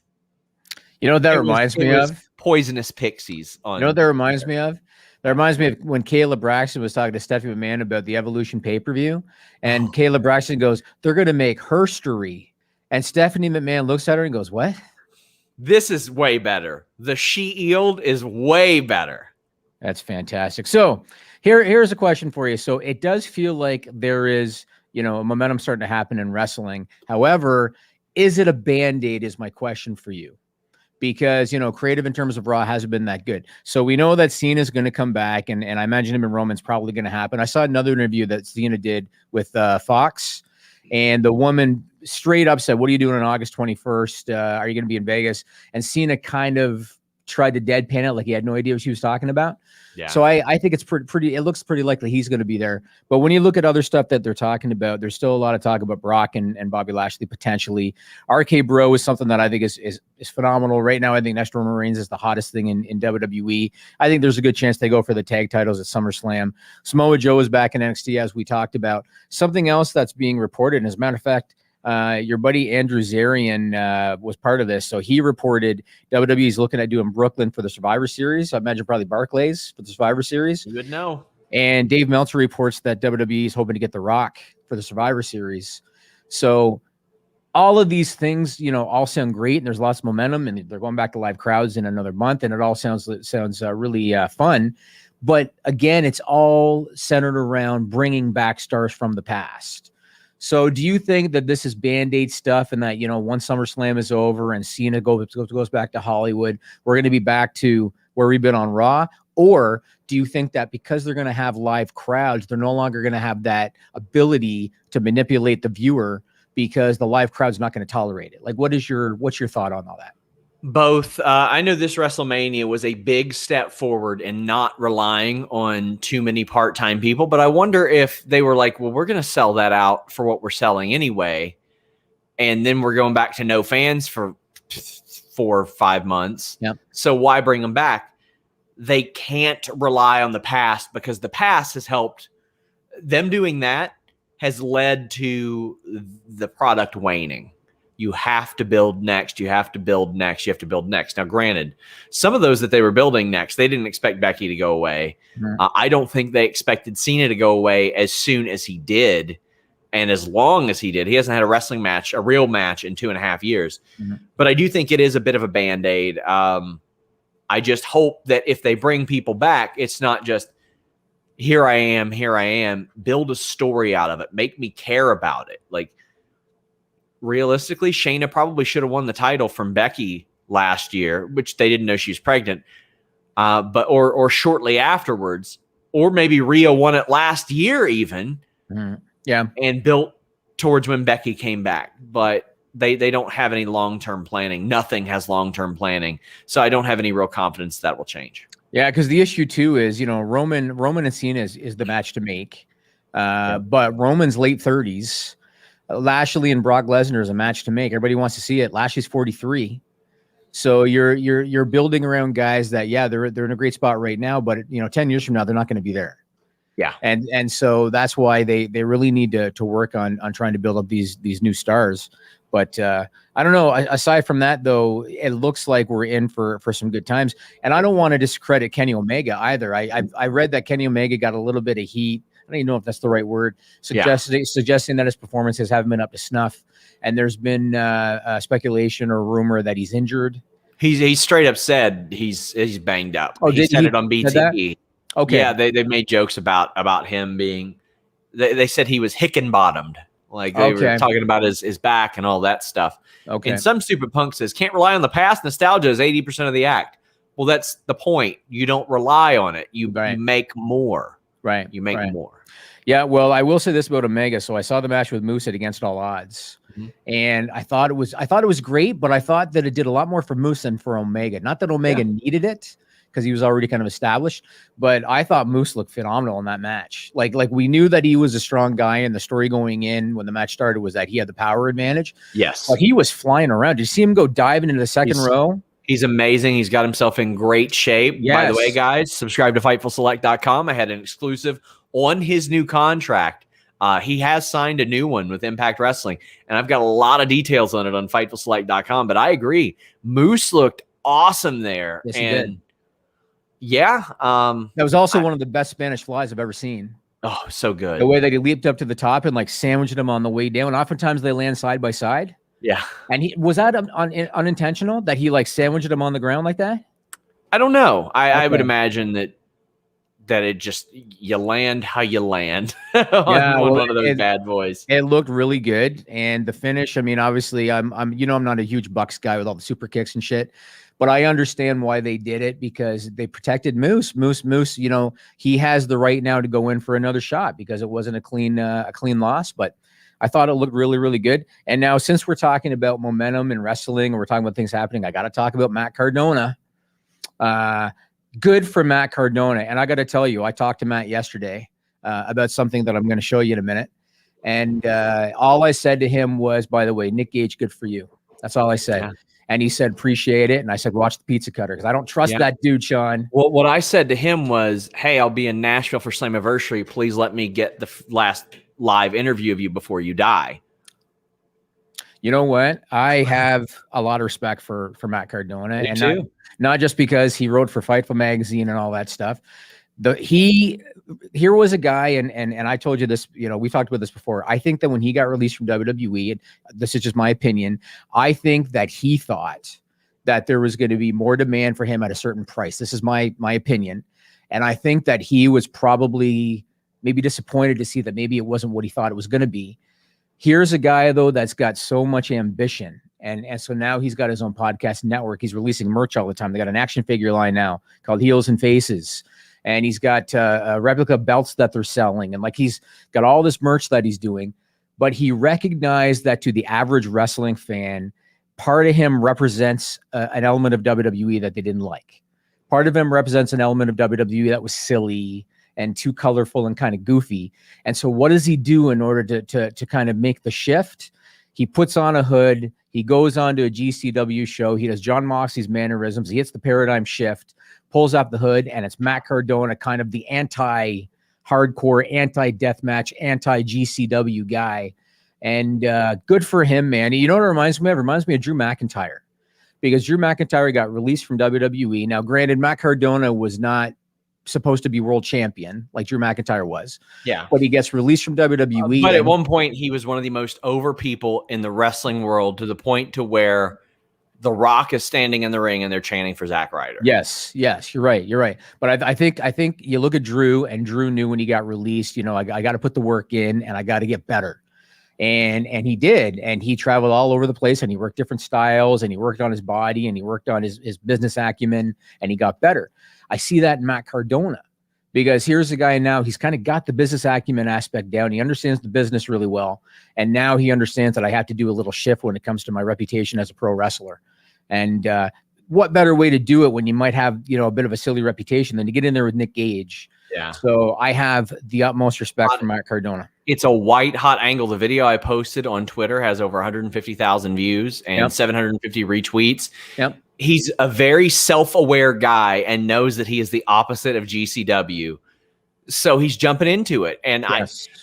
You know what that reminds me of? Poisonous pixies. You know what that reminds me of? That reminds me of when Caleb Braxton was talking to Stephanie McMahon about the Evolution pay-per-view. And Caleb Braxton goes, they're going to make herstory. And Stephanie McMahon looks at her and goes, what? This is way better. The she-eiled is way better. That's fantastic. So here's a question for you. So it does feel like there is, a momentum starting to happen in wrestling. However, is it a Band-Aid is my question for you. Because, creative in terms of Raw hasn't been that good. So we know that Cena is going to come back, and I imagine him and Roman's probably going to happen. I saw another interview that Cena did with Fox, and the woman straight up said, what are you doing on August 21st? Are you going to be in Vegas? And Cena kind of tried to deadpan it like he had no idea what she was talking about. Yeah. So I think it's pretty, it looks pretty likely he's going to be there. But when you look at other stuff that they're talking about, there's still a lot of talk about Brock and Bobby Lashley potentially. RKBro is something that I think is phenomenal right now. I think next Roman Reigns is the hottest thing in WWE. I think there's a good chance they go for the tag titles at SummerSlam. Samoa Joe is back in NXT, as we talked about. Something else that's being reported, and as a matter of fact, your buddy Andrew Zarian was part of this. So he reported WWE is looking at doing Brooklyn for the Survivor Series. I imagine probably Barclays for the Survivor Series. You would know. And Dave Meltzer reports that WWE is hoping to get The Rock for the Survivor Series. So all of these things, all sound great, and there's lots of momentum, and they're going back to live crowds in another month, and it all sounds really fun. But again, it's all centered around bringing back stars from the past. So do you think that this is Band-Aid stuff and that, once SummerSlam is over and Cena goes back to Hollywood, we're going to be back to where we've been on Raw? Or do you think that because they're going to have live crowds, they're no longer going to have that ability to manipulate the viewer because the live crowd's not going to tolerate it? Like, what's your thought on all that? Both. I know this WrestleMania was a big step forward in not relying on too many part-time people, but I wonder if they were like, well, we're going to sell that out for what we're selling anyway, and then we're going back to no fans for 4 or 5 months. Yep. So why bring them back? They can't rely on the past because the past has helped. Them doing that has led to the product waning. You have to build next. You have to build next. You have to build next. Now, granted, some of those that they were building next, they didn't expect Becky to go away. Mm-hmm. I don't think they expected Cena to go away as soon as he did and as long as he did. He hasn't had a wrestling match, a real match, in 2.5 years. Mm-hmm. But I do think it is a bit of a Band-Aid. I just hope that if they bring people back, it's not just, here I am. Build a story out of it. Make me care about it. Like, realistically, Shayna probably should have won the title from Becky last year, which they didn't know she was pregnant, but or shortly afterwards, or maybe Rhea won it last year even, and built towards when Becky came back. But they don't have any long-term planning. Nothing has long-term planning, so I don't have any real confidence that will change. Yeah, because the issue too is, Roman and Cena is the match to make, but Roman's late 30s. Lashley and Brock Lesnar is a match to make. Everybody wants to see it. Lashley's 43. So you're building around guys that, they're in a great spot right now, but 10 years from now, they're not going to be there. Yeah. And so that's why they really need to work on trying to build up these new stars. But I don't know. Aside from that, though, it looks like we're in for some good times. And I don't want to discredit Kenny Omega either. I read that Kenny Omega got a little bit of heat. I don't even know if that's the right word, suggesting that his performances haven't been up to snuff. And there's been speculation or rumor that he's injured. He straight up said he's banged up. Oh, he said it on BTE. Okay. Yeah, they made jokes about him being. They said he was Hickenbottomed. Like they were talking about his back and all that stuff. Okay. And some stupid punk says can't rely on the past. Nostalgia is 80% of the act. Well, that's the point. You don't rely on it. You make more. Right. You make more. Yeah, well, I will say this about Omega. So I saw the match with Moose at Against All Odds, and I thought it was great, but I thought that it did a lot more for Moose than for Omega. Not that Omega needed it because he was already kind of established, but I thought Moose looked phenomenal in that match. Like we knew that he was a strong guy, and the story going in when the match started was that he had the power advantage. Yes, but he was flying around. Did you see him go diving into the second row? He's amazing. He's got himself in great shape. Yes. By the way, guys, subscribe to FightfulSelect.com. I had an exclusive on his new contract. He has signed a new one with Impact Wrestling, and I've got a lot of details on it on FightfulSelect.com. But I agree, Moose looked awesome there. Yes, he did. Yeah, that was also one of the best Spanish flies I've ever seen. Oh, so good. The way that he leaped up to the top and like sandwiched him on the way down. Oftentimes they land side by side. Yeah. And was that unintentional that he like sandwiched him on the ground like that? I don't know. I would imagine that it just, you land how you land on one of those bad boys. It looked really good. And the finish, I mean, obviously I'm not a huge Bucks guy with all the super kicks and shit, but I understand why they did it because they protected Moose. Moose, he has the right now to go in for another shot because it wasn't a clean loss, but I thought it looked really, really good. And now since we're talking about momentum in wrestling and we're talking about things happening, I got to talk about Matt Cardona. Good for Matt Cardona. And I got to tell you, I talked to Matt yesterday about something that I'm going to show you in a minute. And all I said to him was, by the way, Nick Gage, good for you. That's all I said. Yeah. And he said, appreciate it. And I said, watch the pizza cutter because I don't trust that dude, Sean. Well, what I said to him was, hey, I'll be in Nashville for Slammiversary. Please let me get the last live interview of you before you die. You know what? I have a lot of respect for Matt Cardona. Me too. Not just because he wrote for Fightful Magazine and all that stuff. Here was a guy, and I told you this, we talked about this before. I think that when he got released from WWE, and this is just my opinion, I think that he thought that there was going to be more demand for him at a certain price. This is my opinion. And I think that he was probably maybe disappointed to see that maybe it wasn't what he thought it was going to be. Here's a guy, though, that's got so much ambition. And so now he's got his own podcast network. He's releasing merch all the time. They got an action figure line now called Heels and Faces. And he's got replica belts that they're selling. And like he's got all this merch that he's doing. But he recognized that to the average wrestling fan, part of him represents an element of WWE that they didn't like. Part of him represents an element of WWE that was silly and too colorful and kind of goofy. And so what does he do in order to kind of make the shift? He puts on a hood. He goes on to a GCW show. He does John Moxley's mannerisms. He hits the paradigm shift, pulls up the hood, and it's Matt Cardona, kind of the anti-hardcore, anti-deathmatch, anti-GCW guy. And good for him, man. You know what it reminds me of? It reminds me of Drew McIntyre. Because Drew McIntyre got released from WWE. Now, granted, Matt Cardona was not supposed to be world champion like Drew McIntyre was. Yeah. But he gets released from WWE. But at one point, he was one of the most over people in the wrestling world to the point to where The Rock is standing in the ring and they're chanting for Zack Ryder. Yes, you're right. But I think you look at Drew, and Drew knew when he got released, I got to put the work in and I got to get better. And he did, and he traveled all over the place, and he worked different styles, and he worked on his body, and he worked on his business acumen, and he got better. I see that in Matt Cardona, because here's the guy now, he's kind of got the business acumen aspect down. He understands the business really well. And now he understands that I have to do a little shift when it comes to my reputation as a pro wrestler. And what better way to do it when you might have, a bit of a silly reputation than to get in there with Nick Gage. Yeah. So I have the utmost respect for Matt Cardona. It's a white hot angle. The video I posted on Twitter has over 150,000 views and 750 retweets. Yep. He's a very self-aware guy and knows that he is the opposite of GCW. So he's jumping into it. And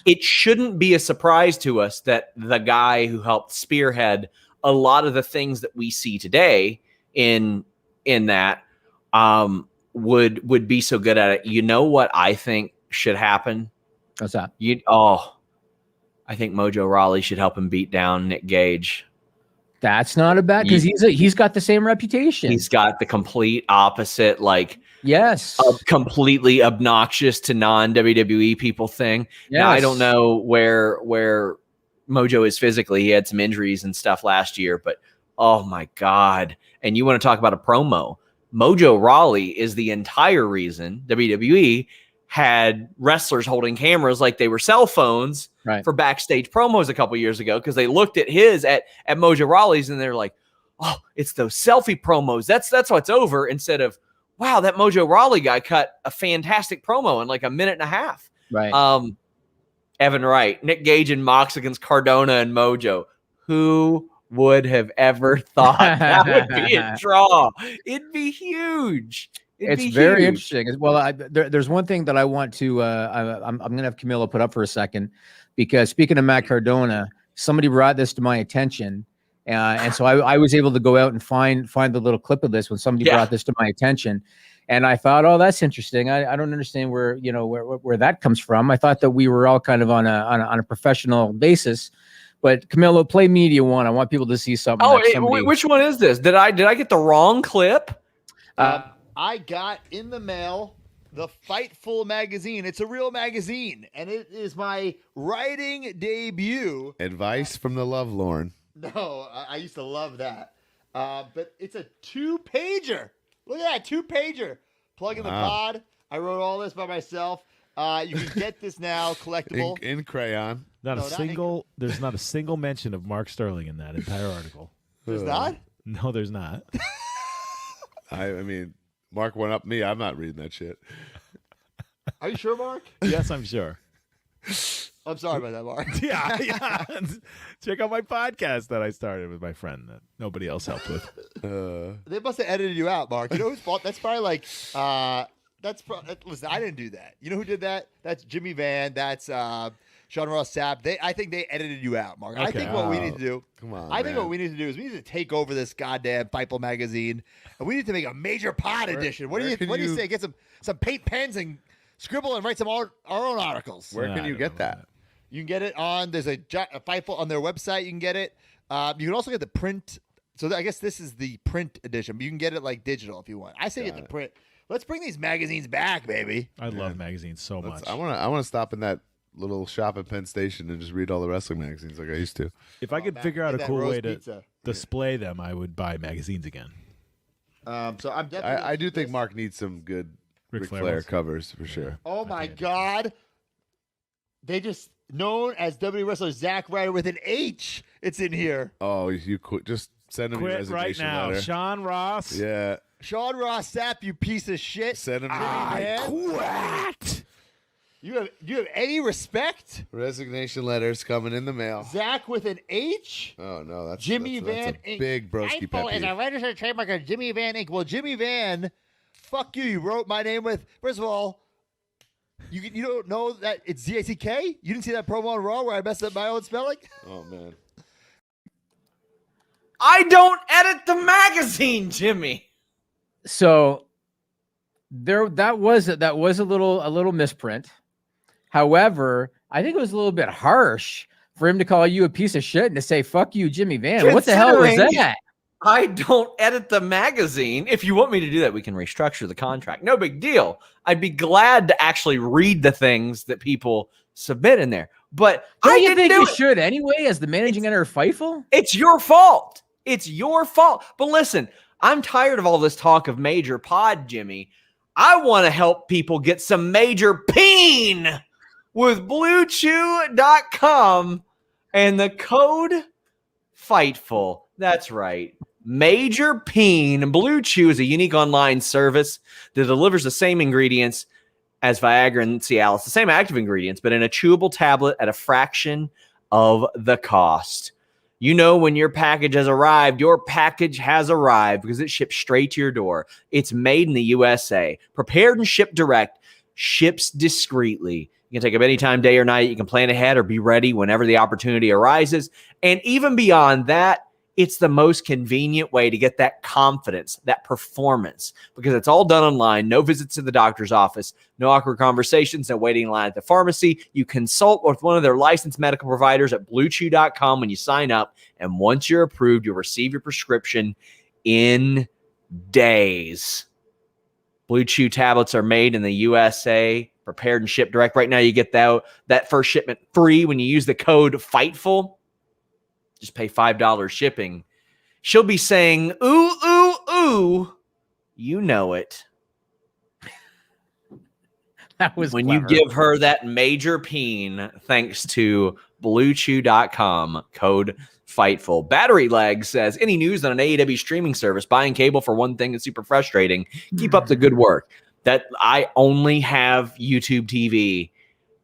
it shouldn't be a surprise to us that the guy who helped spearhead a lot of the things that we see today in that would be so good at it. You know what I think should happen? What's that? I think Mojo Rawley should help him beat down Nick Gage. That's not a bad, because he's got the same reputation. He's got the complete opposite, completely obnoxious to non-WWE people thing. Yes. Now, I don't know where Mojo is physically. He had some injuries and stuff last year, but oh my God. And you want to talk about a promo. Mojo Rawley is the entire reason WWE had wrestlers holding cameras like they were cell phones for backstage promos a couple years ago, because they looked at Mojo Rawley's and they're like, oh, it's those selfie promos. That's what's over, instead of, wow, that Mojo Rawley guy cut a fantastic promo in like a minute and a half. Right. Evan Wright, Nick Gage and Mox against Cardona and Mojo. Who would have ever thought that would be a draw? It'd be huge. It's very interesting. Well, there's one thing that I want to. I'm going to have Camilo put up for a second, because speaking of Matt Cardona, somebody brought this to my attention, and so I was able to go out and find the little clip of this when somebody brought this to my attention, and I thought, oh, that's interesting. I don't understand where that comes from. I thought that we were all kind of on a professional basis. But Camilo, play media one. I want people to see something. Which one is this? Did I get the wrong clip? I got in the mail the Fightful magazine. It's a real magazine, and it is my writing debut. Advice from the Lovelorn. No, I used to love that. But it's a 2-pager. Look at that, 2-pager. Plug in the pod. I wrote all this by myself. You can get this now, collectible. In crayon. There's not a single mention of Mark Sterling in that entire article. There's not? No, there's not. I mean, Mark went up me. I'm not reading that shit. Are you sure, Mark? Yes, I'm sure. I'm sorry about that, Mark. Yeah. Check out my podcast that I started with my friend that nobody else helped with. They must have edited you out, Mark. You know whose fault? That's probably like, listen, I didn't do that. You know who did that? That's Jimmy Van. That's Sean Ross Sapp. I think they edited you out, Mark. Okay. I think what we need to do. Come on. I think what we need to do is we need to take over this goddamn Fightful magazine, and we need to make a major pod edition. What do you say? Get some paint pens and scribble and write some our own articles. Where can you get that? You can get it on. There's a Fightful on their website. You can get it. You can also get the print. So I guess this is the print edition, but you can get it like digital if you want. I say get the print. Let's bring these magazines back, baby. I love magazines so much. I want to stop in that little shop at Penn Station and just read all the wrestling magazines like I used to. If I could figure out a cool way to display them, I would buy magazines again. So I'm definitely. I do think Mark needs some good Ric Flair covers for sure. Oh my God! They just known as WWE wrestler Zack Ryder with an H. It's in here. Oh, you just send him your resignation right now, letter. Sean Ross. Yeah. Sean Ross Sapp, you piece of shit. Send him. Quit. You have any respect? Resignation letters coming in the mail. Zach with an H? Oh no, that's Jimmy Van that's a big broski pet peeve. Is a registered trademark of Jimmy Van Inc. Well, Jimmy Van, fuck you. You wrote my name with. First of all, you don't know that it's Z-A-C-K? You didn't see that promo on Raw where I messed up my own spelling? Oh man. I don't edit the magazine, Jimmy. So that was a little misprint. However, I think it was a little bit harsh for him to call you a piece of shit and to say, fuck you, Jimmy Van. What the hell was that? I don't edit the magazine. If you want me to do that, we can restructure the contract. No big deal. I'd be glad to actually read the things that people submit in there. But Don't I you didn't think do you it. should anyway, as the managing editor of Fightful? It's your fault. It's your fault. But listen, I'm tired of all this talk of major pod, Jimmy. I want to help people get some major peen with BlueChew.com and the code Fightful. That's right. Major Peen. Blue Chew is a unique online service that delivers the same ingredients as Viagra and Cialis, the same active ingredients, but in a chewable tablet at a fraction of the cost. You know when your package has arrived because it ships straight to your door. It's made in the USA, prepared and shipped direct, ships discreetly. You can take up any time, day or night. You can plan ahead or be ready whenever the opportunity arises. And even beyond that, it's the most convenient way to get that confidence, that performance, because it's all done online. No visits to the doctor's office, no awkward conversations, no waiting in line at the pharmacy. You consult with one of their licensed medical providers at BlueChew.com when you sign up. And once you're approved, you'll receive your prescription in days. Blue Chew tablets are made in the USA, prepared and shipped direct. Right now, you get that first shipment free when you use the code FIGHTFUL. Just pay $5 shipping. She'll be saying, ooh, ooh, ooh. You know it. That was when clever. You give her that major peen thanks to BlueChew.com, code Fightful. Battery Leg says, any news on an AEW streaming service? Buying cable for one thing is super frustrating. Keep up the good work. That I only have YouTube TV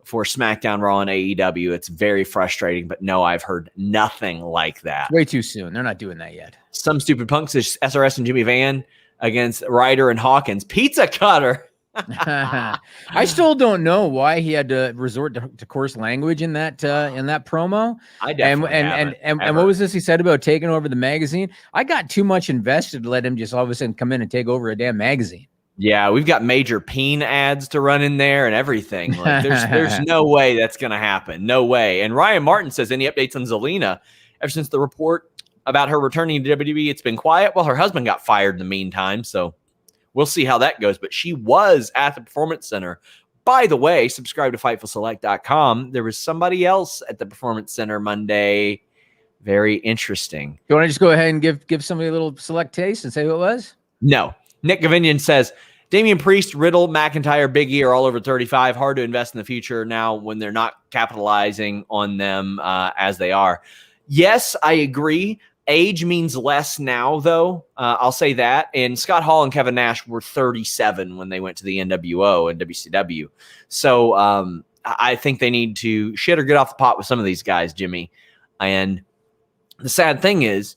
for SmackDown, Raw, and AEW. It's very frustrating, but no, I've heard nothing like that. Way too soon. They're not doing that yet. Some stupid punk says SRS and Jimmy Van against Ryder and Hawkins. Pizza cutter. I still don't know why he had to resort to coarse language in that promo. I definitely and what was this he said about taking over the magazine? I got too much invested to let him just all of a sudden come in and take over a damn magazine. Yeah, we've got major peen ads to run in there and everything. Like, there's no way that's going to happen. No way. And Ryan Martin says, any updates on Zelina? Ever since the report about her returning to WWE, it's been quiet. Well, her husband got fired in the meantime, so we'll see how that goes. But she was at the Performance Center. By the way, subscribe to FightfulSelect.com. There was somebody else at the Performance Center Monday. Very interesting. You want to just go ahead and give somebody a little select taste and say who it was? No. Nick Gavinian says, Damian Priest, Riddle, McIntyre, Big E are all over 35. Hard to invest in the future now when they're not capitalizing on them as they are. Yes, I agree. Age means less now, though. I'll say that. And Scott Hall and Kevin Nash were 37 when they went to the NWO and WCW. So I think they need to shit or get off the pot with some of these guys, Jimmy. And the sad thing is,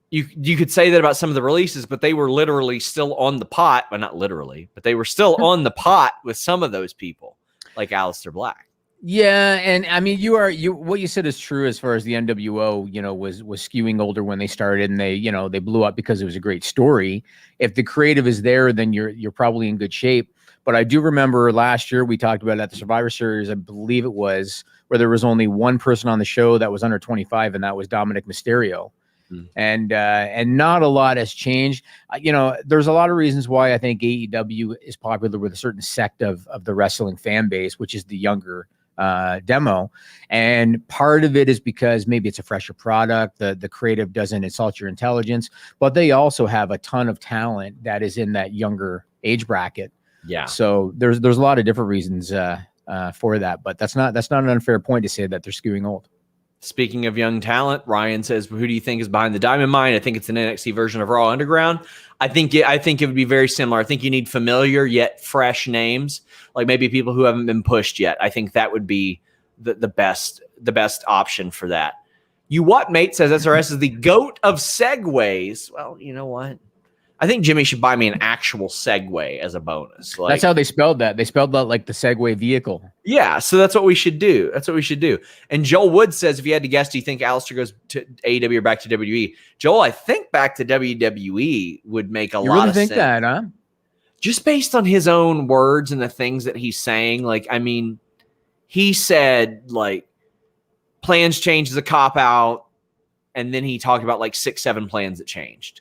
you could say that about some of the releases, but they were literally still on the pot. Well, not literally, but they were still on the pot with some of those people, like Aleister Black. Yeah, and I mean, what you said is true as far as the NWO, was skewing older when they started, and they blew up because it was a great story. If the creative is there, then you're probably in good shape. But I do remember last year we talked about it at the Survivor Series, I believe it was, where there was only one person on the show that was under 25, and that was Dominic Mysterio. And not a lot has changed. There's a lot of reasons why I think AEW is popular with a certain sect of the wrestling fan base, which is the younger demo. And part of it is because maybe it's a fresher product. The creative doesn't insult your intelligence, but they also have a ton of talent that is in that younger age bracket. Yeah. So there's a lot of different reasons for that, but that's not an unfair point to say that they're skewing old. Speaking of young talent, Ryan says, who do you think is behind the Diamond Mine? I think it's an NXT version of Raw Underground. I think it would be very similar. I think you need familiar yet fresh names, like maybe people who haven't been pushed yet. I think that would be the best option for that. You what, mate, says SRS is the GOAT of segways. Well, you know what? I think Jimmy should buy me an actual Segway as a bonus. That's how they spelled that. They spelled that like the Segway vehicle. Yeah, so that's what we should do. And Joel Wood says, if you had to guess, do you think Aleister goes to AEW or back to WWE? Joel, I think back to WWE would make a lot of sense. You really think that, huh? Just based on his own words and the things that he's saying. Like, I mean, he said, like, plans changed as a cop-out, and then he talked about, like, 6-7 plans that changed.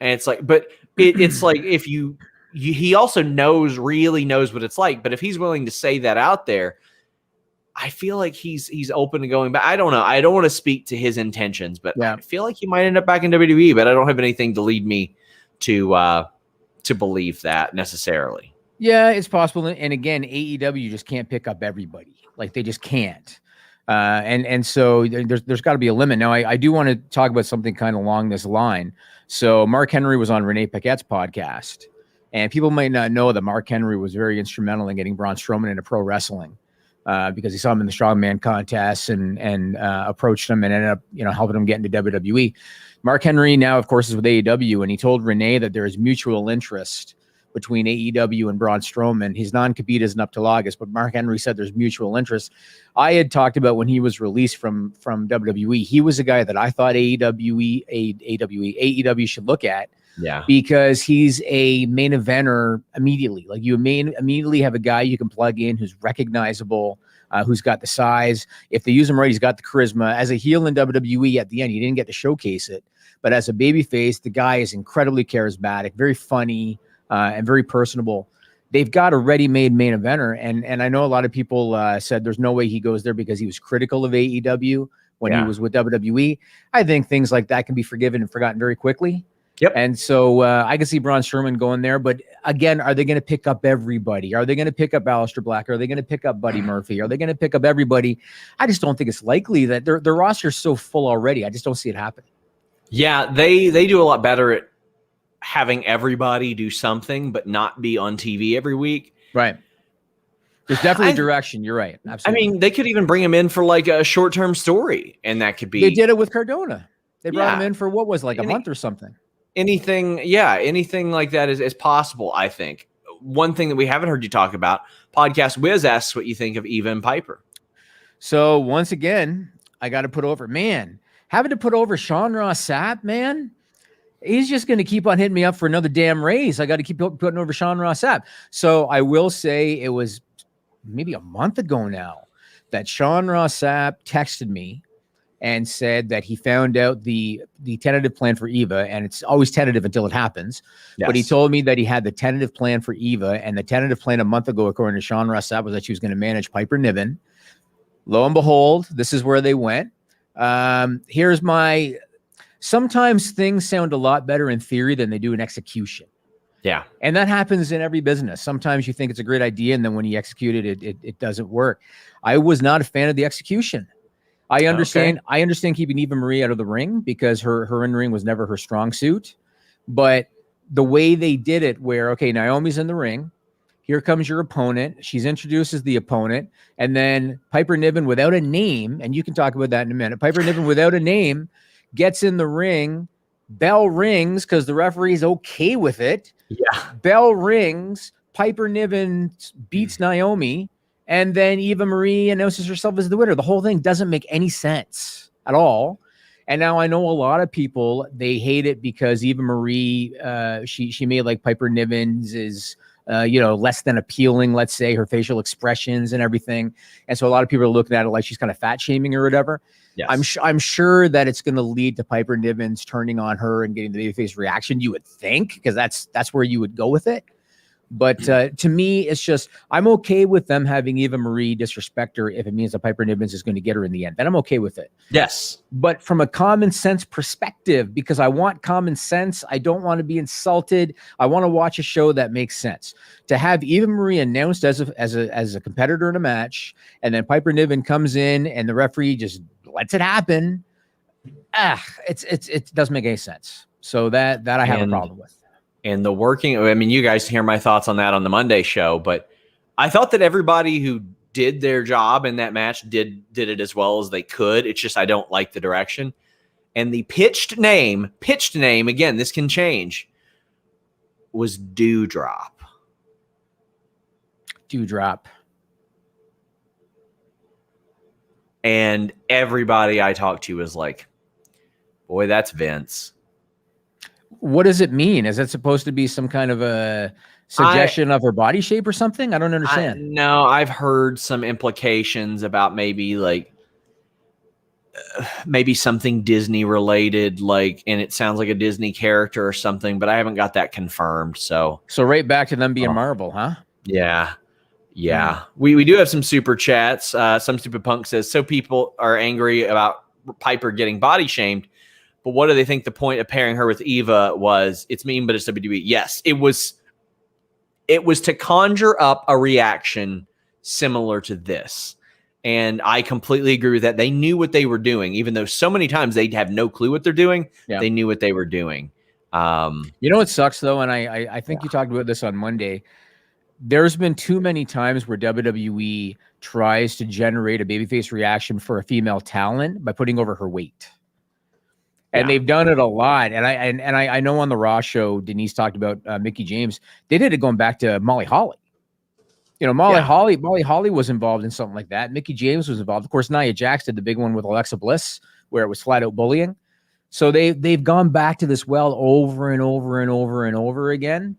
And it's like, but it's like if he also really knows what it's like. But if he's willing to say that out there, I feel like he's open to going back. I don't know. I don't want to speak to his intentions, but I feel like he might end up back in WWE. But I don't have anything to lead me to believe that necessarily. Yeah, it's possible. And again, AEW just can't pick up everybody. Like they just can't. And so there's got to be a limit. Now, I do want to talk about something kind of along this line. So Mark Henry was on Renee Paquette's podcast, and people might not know that Mark Henry was very instrumental in getting Braun Strowman into pro wrestling. Because he saw him in the strongman contests and approached him and ended up, helping him get into WWE. Mark Henry now, of course, is with AEW, and he told Renee that there is mutual interest between AEW and Braun Strowman. His non-compete isn't up till August, but Mark Henry said there's mutual interest. I had talked about when he was released from WWE, he was a guy that I thought AEW should look at. Yeah, because he's a main eventer immediately. Like you immediately have a guy you can plug in who's recognizable, who's got the size. If they use him right, he's got the charisma. As a heel in WWE at the end, he didn't get to showcase it. But as a babyface, the guy is incredibly charismatic, very funny, and very personable. They've got a ready-made main eventer. And I know a lot of people said there's no way he goes there because he was critical of AEW when he was with WWE. I think things like that can be forgiven and forgotten very quickly. Yep. And so I can see Braun Strowman going there. But again, are they going to pick up everybody? Are they going to pick up Aleister Black? Are they going to pick up Buddy Murphy? Are they going to pick up everybody? I just don't think it's likely. That their roster is so full already. I just don't see it happening. Yeah, they do a lot better at having everybody do something, but not be on TV every week. Right. There's definitely direction. You're right. Absolutely. I mean, they could even bring him in for like a short-term story, and that could be. They did it with Cardona. They brought him in for what was like a month or something. Anything like that is possible, I think. One thing that we haven't heard you talk about, Podcast Wiz asks what you think of Eva and Piper. So once again, I got to put over, having to put over Sean Ross Sapp, man. He's just going to keep on hitting me up for another damn raise. I got to keep putting over Sean Ross Sapp. So I will say it was maybe a month ago now that Sean Ross Sapp texted me and said that he found out the tentative plan for Eva, and it's always tentative until it happens. Yes. But he told me that he had the tentative plan for Eva, and the tentative plan a month ago, according to Sean Ross Sapp, was that she was going to manage Piper Niven. Lo and behold, this is where they went. Here's my... Sometimes things sound a lot better in theory than they do in execution. Yeah. And that happens in every business. Sometimes you think it's a great idea, and then when you execute it, it doesn't work. I was not a fan of the execution. I understand keeping Eva Marie out of the ring because her in-ring was never her strong suit. But the way they did it, where, okay, Naomi's in the ring, here comes your opponent. She's introduced as the opponent. And then Piper Niven without a name, and you can talk about that in a minute. Piper Niven without a name gets in the ring. Bell rings because the referee's okay with it. Yeah. Bell rings. Piper Niven beats Naomi. And then Eva Marie announces herself as the winner. The whole thing doesn't make any sense at all. And now I know a lot of people, they hate it because Eva Marie, she made like Piper Niven's is, less than appealing, let's say, her facial expressions and everything. And so a lot of people are looking at it like she's kind of fat shaming or whatever. Yes. I'm sure that it's going to lead to Piper Niven's turning on her and getting the babyface reaction, you would think, because that's where you would go with it. But to me, it's just, I'm okay with them having Eva Marie disrespect her if it means that Piper Niven is going to get her in the end. Then I'm okay with it. Yes. But from a common sense perspective, because I want common sense, I don't want to be insulted. I want to watch a show that makes sense. To have Eva Marie announced as a competitor in a match, and then Piper Niven comes in and the referee just lets it happen. It doesn't make any sense. So that I have a problem with. And the working, I mean, you guys hear my thoughts on that on the Monday show, but I thought that everybody who did their job in that match did it as well as they could. It's just I don't like the direction. And the pitched name, again, this can change, was Dewdrop. And everybody I talked to was like, boy, that's Vince. What does it mean? Is it supposed to be some kind of a suggestion of her body shape or something? I don't understand. No, I've heard some implications about maybe something Disney related, and it sounds like a Disney character or something, but I haven't got that confirmed. So right back to them being Marvel, huh? Yeah. Yeah, we do have some super chats. Some stupid punk says, so people are angry about Piper getting body shamed, but what do they think the point of pairing her with Eva was? It's mean, but it's WWE. Yes, it was to conjure up a reaction similar to this. And I completely agree with that. They knew what they were doing, even though so many times they'd have no clue what they're doing. Yeah. They knew what they were doing. You know what sucks though? And I think you talked about this on Monday. There's been too many times where WWE tries to generate a babyface reaction for a female talent by putting over her weight. And they've done it a lot. And I know on the Raw show, Denise talked about Mickie James. They did it going back to Molly Holly. You know, Molly Holly was involved in something like that. Mickie James was involved. Of course, Nia Jax did the big one with Alexa Bliss, where it was flat out bullying. So they've gone back to this well over and over and over and over again.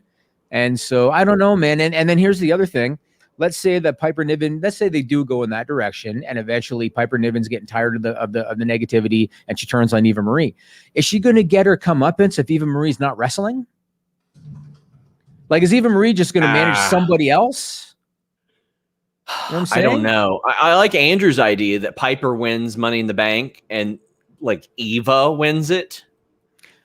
And so I don't know, man. And then here's the other thing. Let's say that Piper Niven, let's say they do go in that direction, and eventually Piper Niven's getting tired of the negativity, and she turns on Eva Marie. Is she going to get her comeuppance if Eva Marie's not wrestling? Like, is Eva Marie just going to manage somebody else? You know what I'm saying? I don't know. I like Andrew's idea that Piper wins Money in the Bank and like Eva wins it.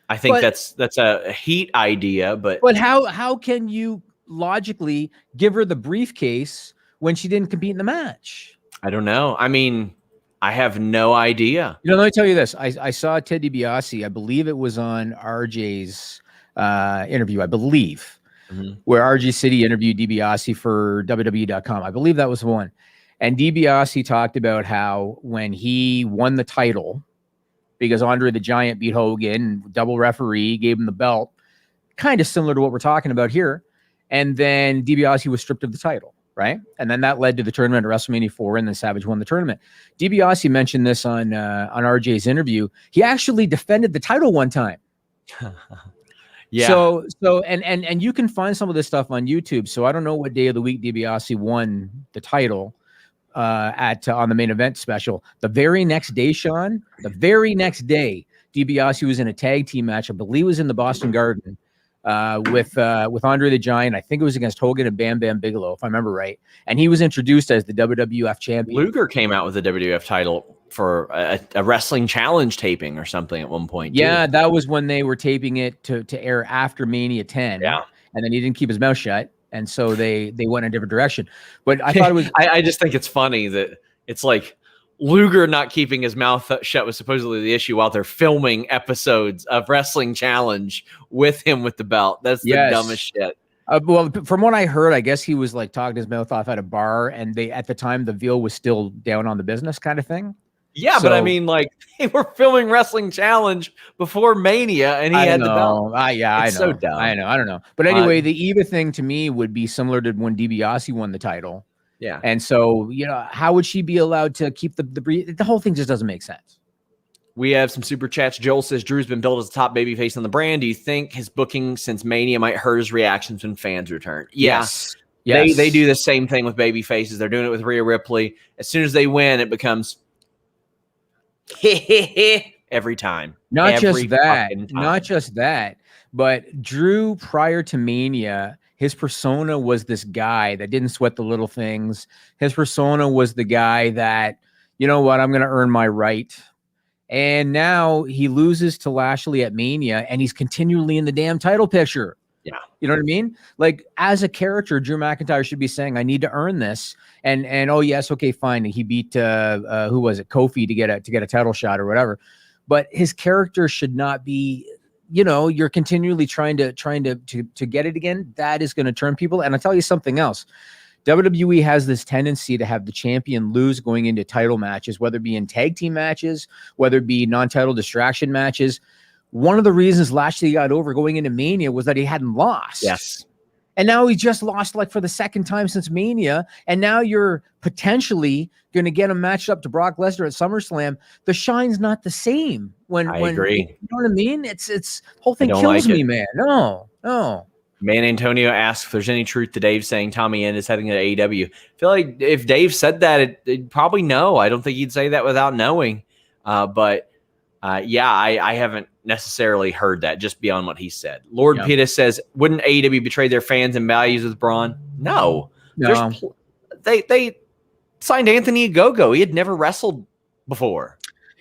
I think that's a heat idea, but how can you logically give her the briefcase when she didn't compete in the match? I don't know. I mean, I have no idea. You know, let me tell you this. I saw Ted DiBiase, I believe it was on RJ's interview, I believe, where RJ City interviewed DiBiase for WWE.com. I believe that was the one. And DiBiase talked about how when he won the title, because Andre the Giant beat Hogan, double referee, gave him the belt, kind of similar to what we're talking about here. And then DiBiase was stripped of the title, right? And then that led to the tournament at WrestleMania 4, and then Savage won the tournament. DiBiase mentioned this on RJ's interview. He actually defended the title one time. Yeah. So and you can find some of this stuff on YouTube. So I don't know what day of the week DiBiase won the title on the main event special. The very next day, Sean, DiBiase was in a tag team match. I believe it was in the Boston Garden with Andre the Giant. I think it was against Hogan and Bam Bam Bigelow, if I remember right. And he was introduced as the WWF champion. Luger came out with the WWF title for a wrestling challenge taping or something at one point. Yeah, that was when they were taping it to air after Mania 10. Yeah. And then he didn't keep his mouth shut. And so they went in a different direction. But I thought it was... I just think it's funny that it's like Luger not keeping his mouth shut was supposedly the issue while they're filming episodes of Wrestling Challenge with him with the belt. That's the dumbest shit. Well, from what I heard, I guess he was like talking his mouth off at a bar, and at the time the Veal was still down on the business kind of thing. Yeah, but I mean, like, they were filming Wrestling Challenge before Mania, and he had the belt. I know. So dumb. I know. I don't know. But anyway, the Eva thing to me would be similar to when DiBiase won the title. Yeah. And so, you know, how would she be allowed to keep the whole thing just doesn't make sense. We have some super chats. Joel says Drew's been billed as a top babyface on the brand. Do you think his booking since Mania might hurt his reactions when fans return? Yes. They do the same thing with babyfaces. They're doing it with Rhea Ripley. As soon as they win, it becomes every time. Not just that, but Drew prior to Mania, his persona was this guy that didn't sweat the little things. His persona was the guy that, you know what, I'm going to earn my right. And now he loses to Lashley at Mania, and he's continually in the damn title picture. Yeah. You know what I mean? Like, as a character, Drew McIntyre should be saying, I need to earn this. And oh yes, okay, fine. He beat who was it? Kofi to get a title shot or whatever. But his character should not be, you know, you're continually trying to get it again. That is going to turn people. And I'll tell you something else. WWE has this tendency to have the champion lose going into title matches, whether it be in tag team matches, whether it be non-title distraction matches. One of the reasons Lashley got over going into Mania was that he hadn't lost. Yes. And now he just lost like for the second time since Mania. And now you're potentially going to get him matched up to Brock Lesnar at SummerSlam. The shine's not the same. I agree. You know what I mean? It's whole thing kills me, man. No. Man Antonio asks if there's any truth to Dave saying Tommy End is heading to AEW. I feel like if Dave said that, it'd probably no. I don't think he'd say that without knowing. But I haven't necessarily heard that just beyond what he said. Lord Pita says, wouldn't AEW betray their fans and values with Braun? No. they signed Anthony Ogogo. He had never wrestled before.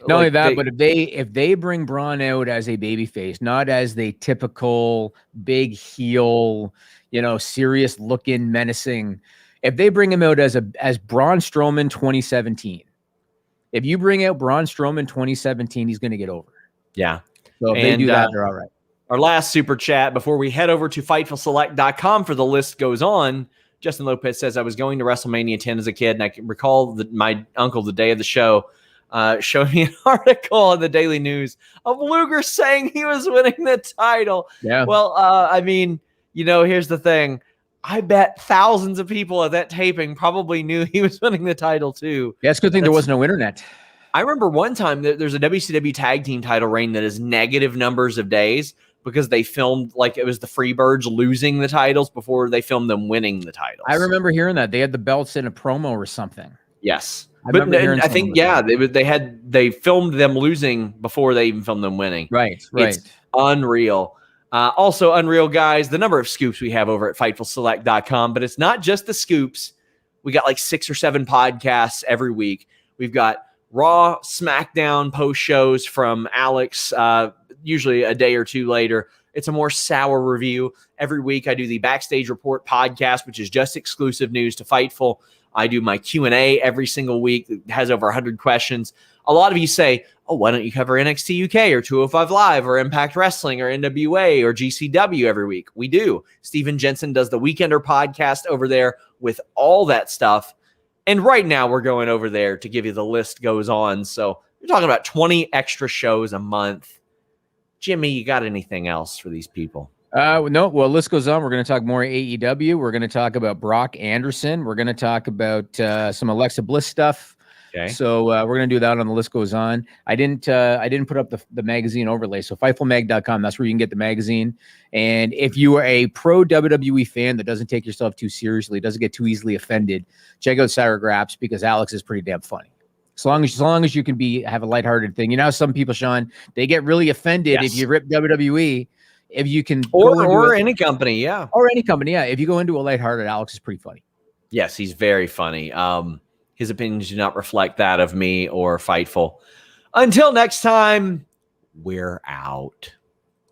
Not only that, but if they bring Braun out as a babyface, not as the typical big heel, serious looking, menacing. If they bring him out as Braun Strowman 2017, if you bring out Braun Strowman 2017, he's going to get over. Yeah. So if they do that, they're all right. Our last super chat before we head over to FightfulSelect.com for the list goes on. Justin Lopez says, I was going to WrestleMania 10 as a kid, and I can recall that my uncle, the day of the show, showed me an article in the Daily News of Luger saying he was winning the title. Yeah. Well, here's the thing. I bet thousands of people at that taping probably knew he was winning the title too. Yeah, it's a good thing there was no internet. I remember one time that there's a WCW tag team title reign that is negative numbers of days because they filmed like it was the Freebirds losing the titles before they filmed them winning the titles. I remember hearing that. They had the belts in a promo or something. Yes. I think they filmed them losing before they even filmed them winning. Right. It's unreal. Also unreal, guys, the number of scoops we have over at FightfulSelect.com, but it's not just the scoops. We got like 6 or 7 podcasts every week. We've got Raw, SmackDown post shows from Alex, usually a day or two later. It's a more sour review. Every week I do the Backstage Report podcast, which is just exclusive news to Fightful. I do my Q&A every single week that has over 100 questions. A lot of you say, oh, why don't you cover NXT UK or 205 Live or Impact Wrestling or NWA or GCW every week? We do. Steven Jensen does the Weekender podcast over there with all that stuff. And right now we're going over there to give you the list goes on. So you're talking about 20 extra shows a month. Jimmy, you got anything else for these people? No. Well, list goes on. We're going to talk more AEW. We're going to talk about Brock Anderson. We're going to talk about some Alexa Bliss stuff. Okay. So we're going to do that on the list goes on. I didn't put up the magazine overlay. So FightfulMag.com, that's where you can get the magazine. And if you are a pro WWE fan that doesn't take yourself too seriously, doesn't get too easily offended, check out Sour Graps because Alex is pretty damn funny. As long as you can have a lighthearted thing. Some people, Sean, they get really offended if you rip WWE. If you can or any company, yeah. Or any company, yeah. If you go into a lighthearted, Alex is pretty funny. Yes, he's very funny. His opinions do not reflect that of me or Fightful. Until next time, we're out.